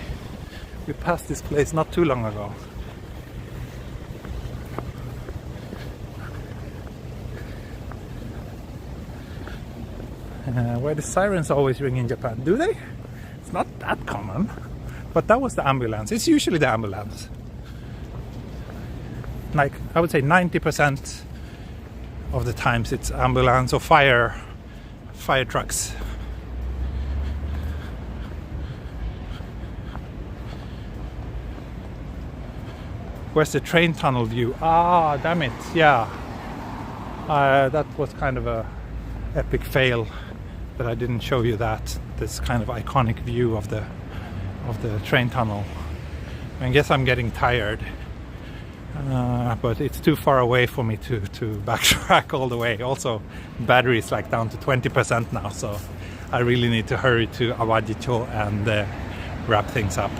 passed this place not too long ago. Why the sirens always ring in Japan? Do they? It's not that common. But that was the ambulance. It's usually the ambulance. Like, I would say 90% of the times it's ambulance or fire trucks. Where's the train tunnel view? Ah, damn it, yeah. That was kind of a epic fail that I didn't show you that. This kind of iconic view of the train tunnel. I guess I'm getting tired. but it's too far away for me to backtrack all the way. Also, battery is like down to 20% now, so I really need to hurry to Awajito and wrap things up.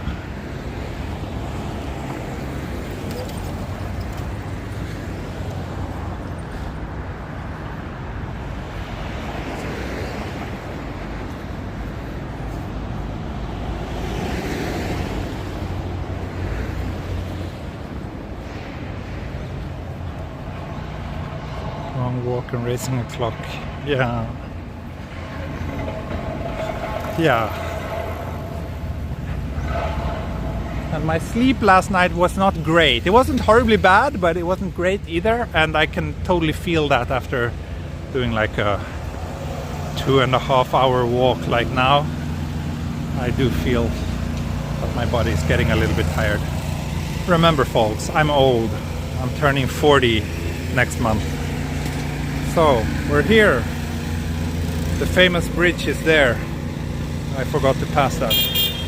Long walk and racing a clock. Yeah. And my sleep last night was not great. It wasn't horribly bad, but it wasn't great either. And I can totally feel that after doing like a 2.5 hour walk like now. I do feel that my body is getting a little bit tired. Remember, folks, I'm old. I'm turning 40 next month. So, we're here. The famous bridge is there. I forgot to pass that.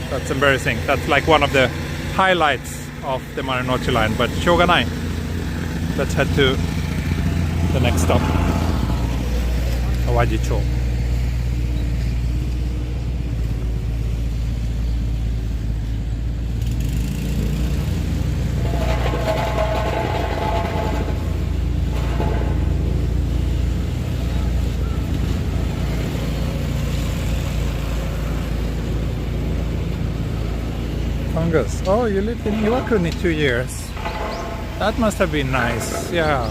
That's embarrassing. That's like one of the highlights of the Marunouchi line, but shoganai. Let's head to the next stop. Awajito. Fungus. Oh, you lived in Iwakuni 2 years. That must have been nice. Yeah,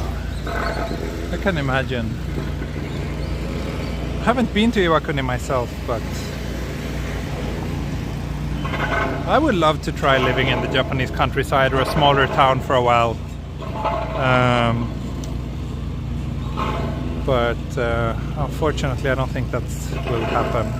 I can imagine. I haven't been to Iwakuni myself, but I would love to try living in the Japanese countryside or a smaller town for a while. But unfortunately, I don't think that will happen.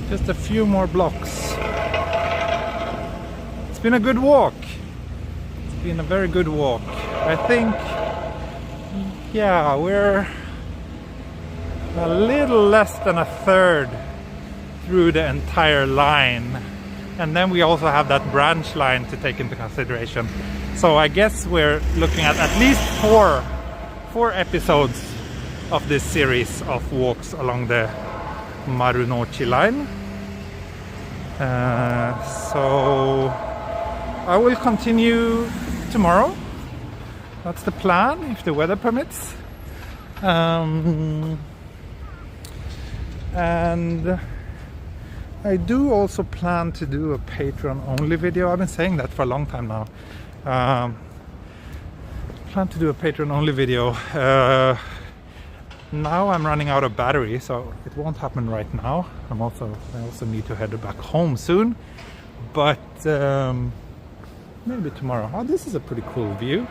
Just a few more blocks. It's been a good walk. It's been a very good walk. I think, yeah, we're a little less than a third through the entire line. And then we also have that branch line to take into consideration. So I guess we're looking at least four episodes of this series of walks along the Marunouchi line. So I will continue tomorrow. That's the plan, if the weather permits. And I do also plan to do a Patreon-only video. I've been saying that for a long time now. Plan to do a Patreon-only video. Now I'm running out of battery, so it won't happen right now. I also need to head back home soon, but maybe tomorrow. Oh, this is a pretty cool view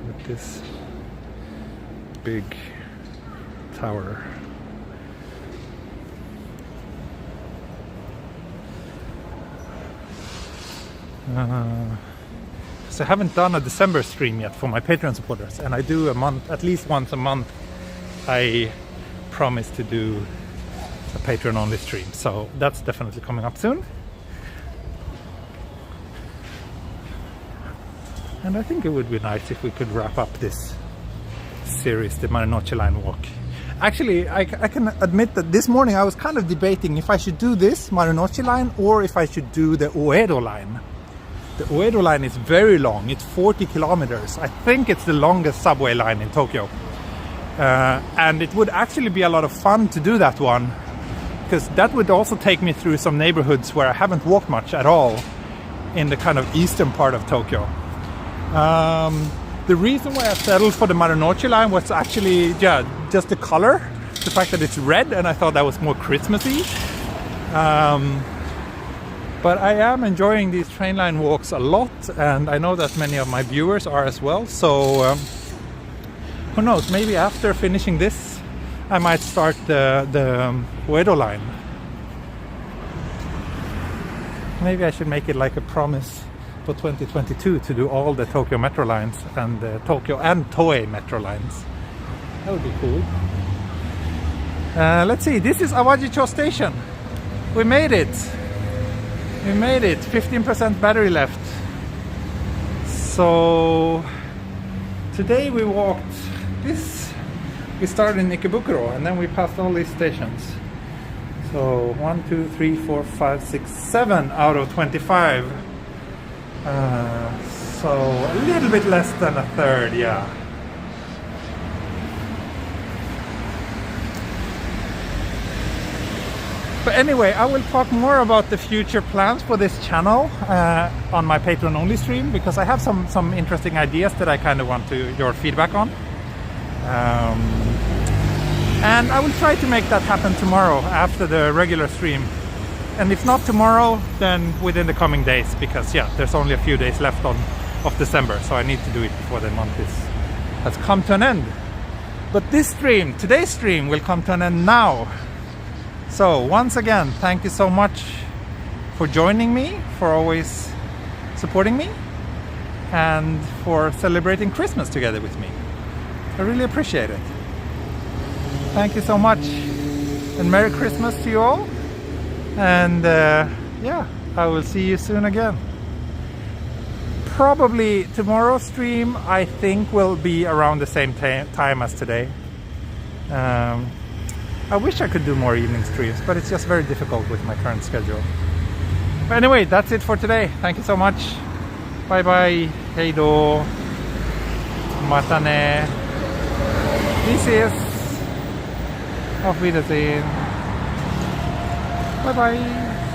with this big tower. So I haven't done a December stream yet for my Patreon supporters, and I do at least once a month. I promise to do a Patreon-only stream, so that's definitely coming up soon. And I think it would be nice if we could wrap up this series, the Marunouchi line walk. Actually, I can admit that this morning I was kind of debating if I should do this Marunouchi line or if I should do the Uedo line. The Uedo line is very long, it's 40 kilometers. I think it's the longest subway line in Tokyo. And it would actually be a lot of fun to do that one, because that would also take me through some neighborhoods where I haven't walked much at all in the kind of eastern part of Tokyo. The reason why I settled for the Marunouchi line was actually, yeah, just the color. The fact that it's red, and I thought that was more Christmassy. But I am enjoying these train line walks a lot, and I know that many of my viewers are as well. So who knows, maybe after finishing this I might start the Uedo line. Maybe I should make it like a promise for 2022 to do all the Tokyo metro lines and the Tokyo and Toei metro lines. That would be cool. Let's see, this is Awajito Station. We made it. We made it. 15% battery left. So today we walked this. We started in Ikebukuro and then we passed all these stations. So 1, 2, 3, 4, 5, 6, 7 out of 25. So a little bit less than a third, yeah. But anyway, I will talk more about the future plans for this channel on my Patreon only stream, because I have some interesting ideas that I kind of want your feedback on. And I will try to make that happen tomorrow after the regular stream. And if not tomorrow, then within the coming days, because yeah, there's only a few days left of December, so I need to do it before the month has come to an end. But this stream, today's stream, will come to an end now. So once again, thank you so much for joining me, for always supporting me, and for celebrating Christmas together with me. I really appreciate it. Thank you so much, and Merry Christmas to you all. And yeah, I will see you soon again. Probably tomorrow's stream, I think, will be around the same time as today. I wish I could do more evening streams, but it's just very difficult with my current schedule. But anyway, that's it for today. Thank you so much. Bye bye. Heido. Mata ne. This is Auf Wiedersehen. Bye bye.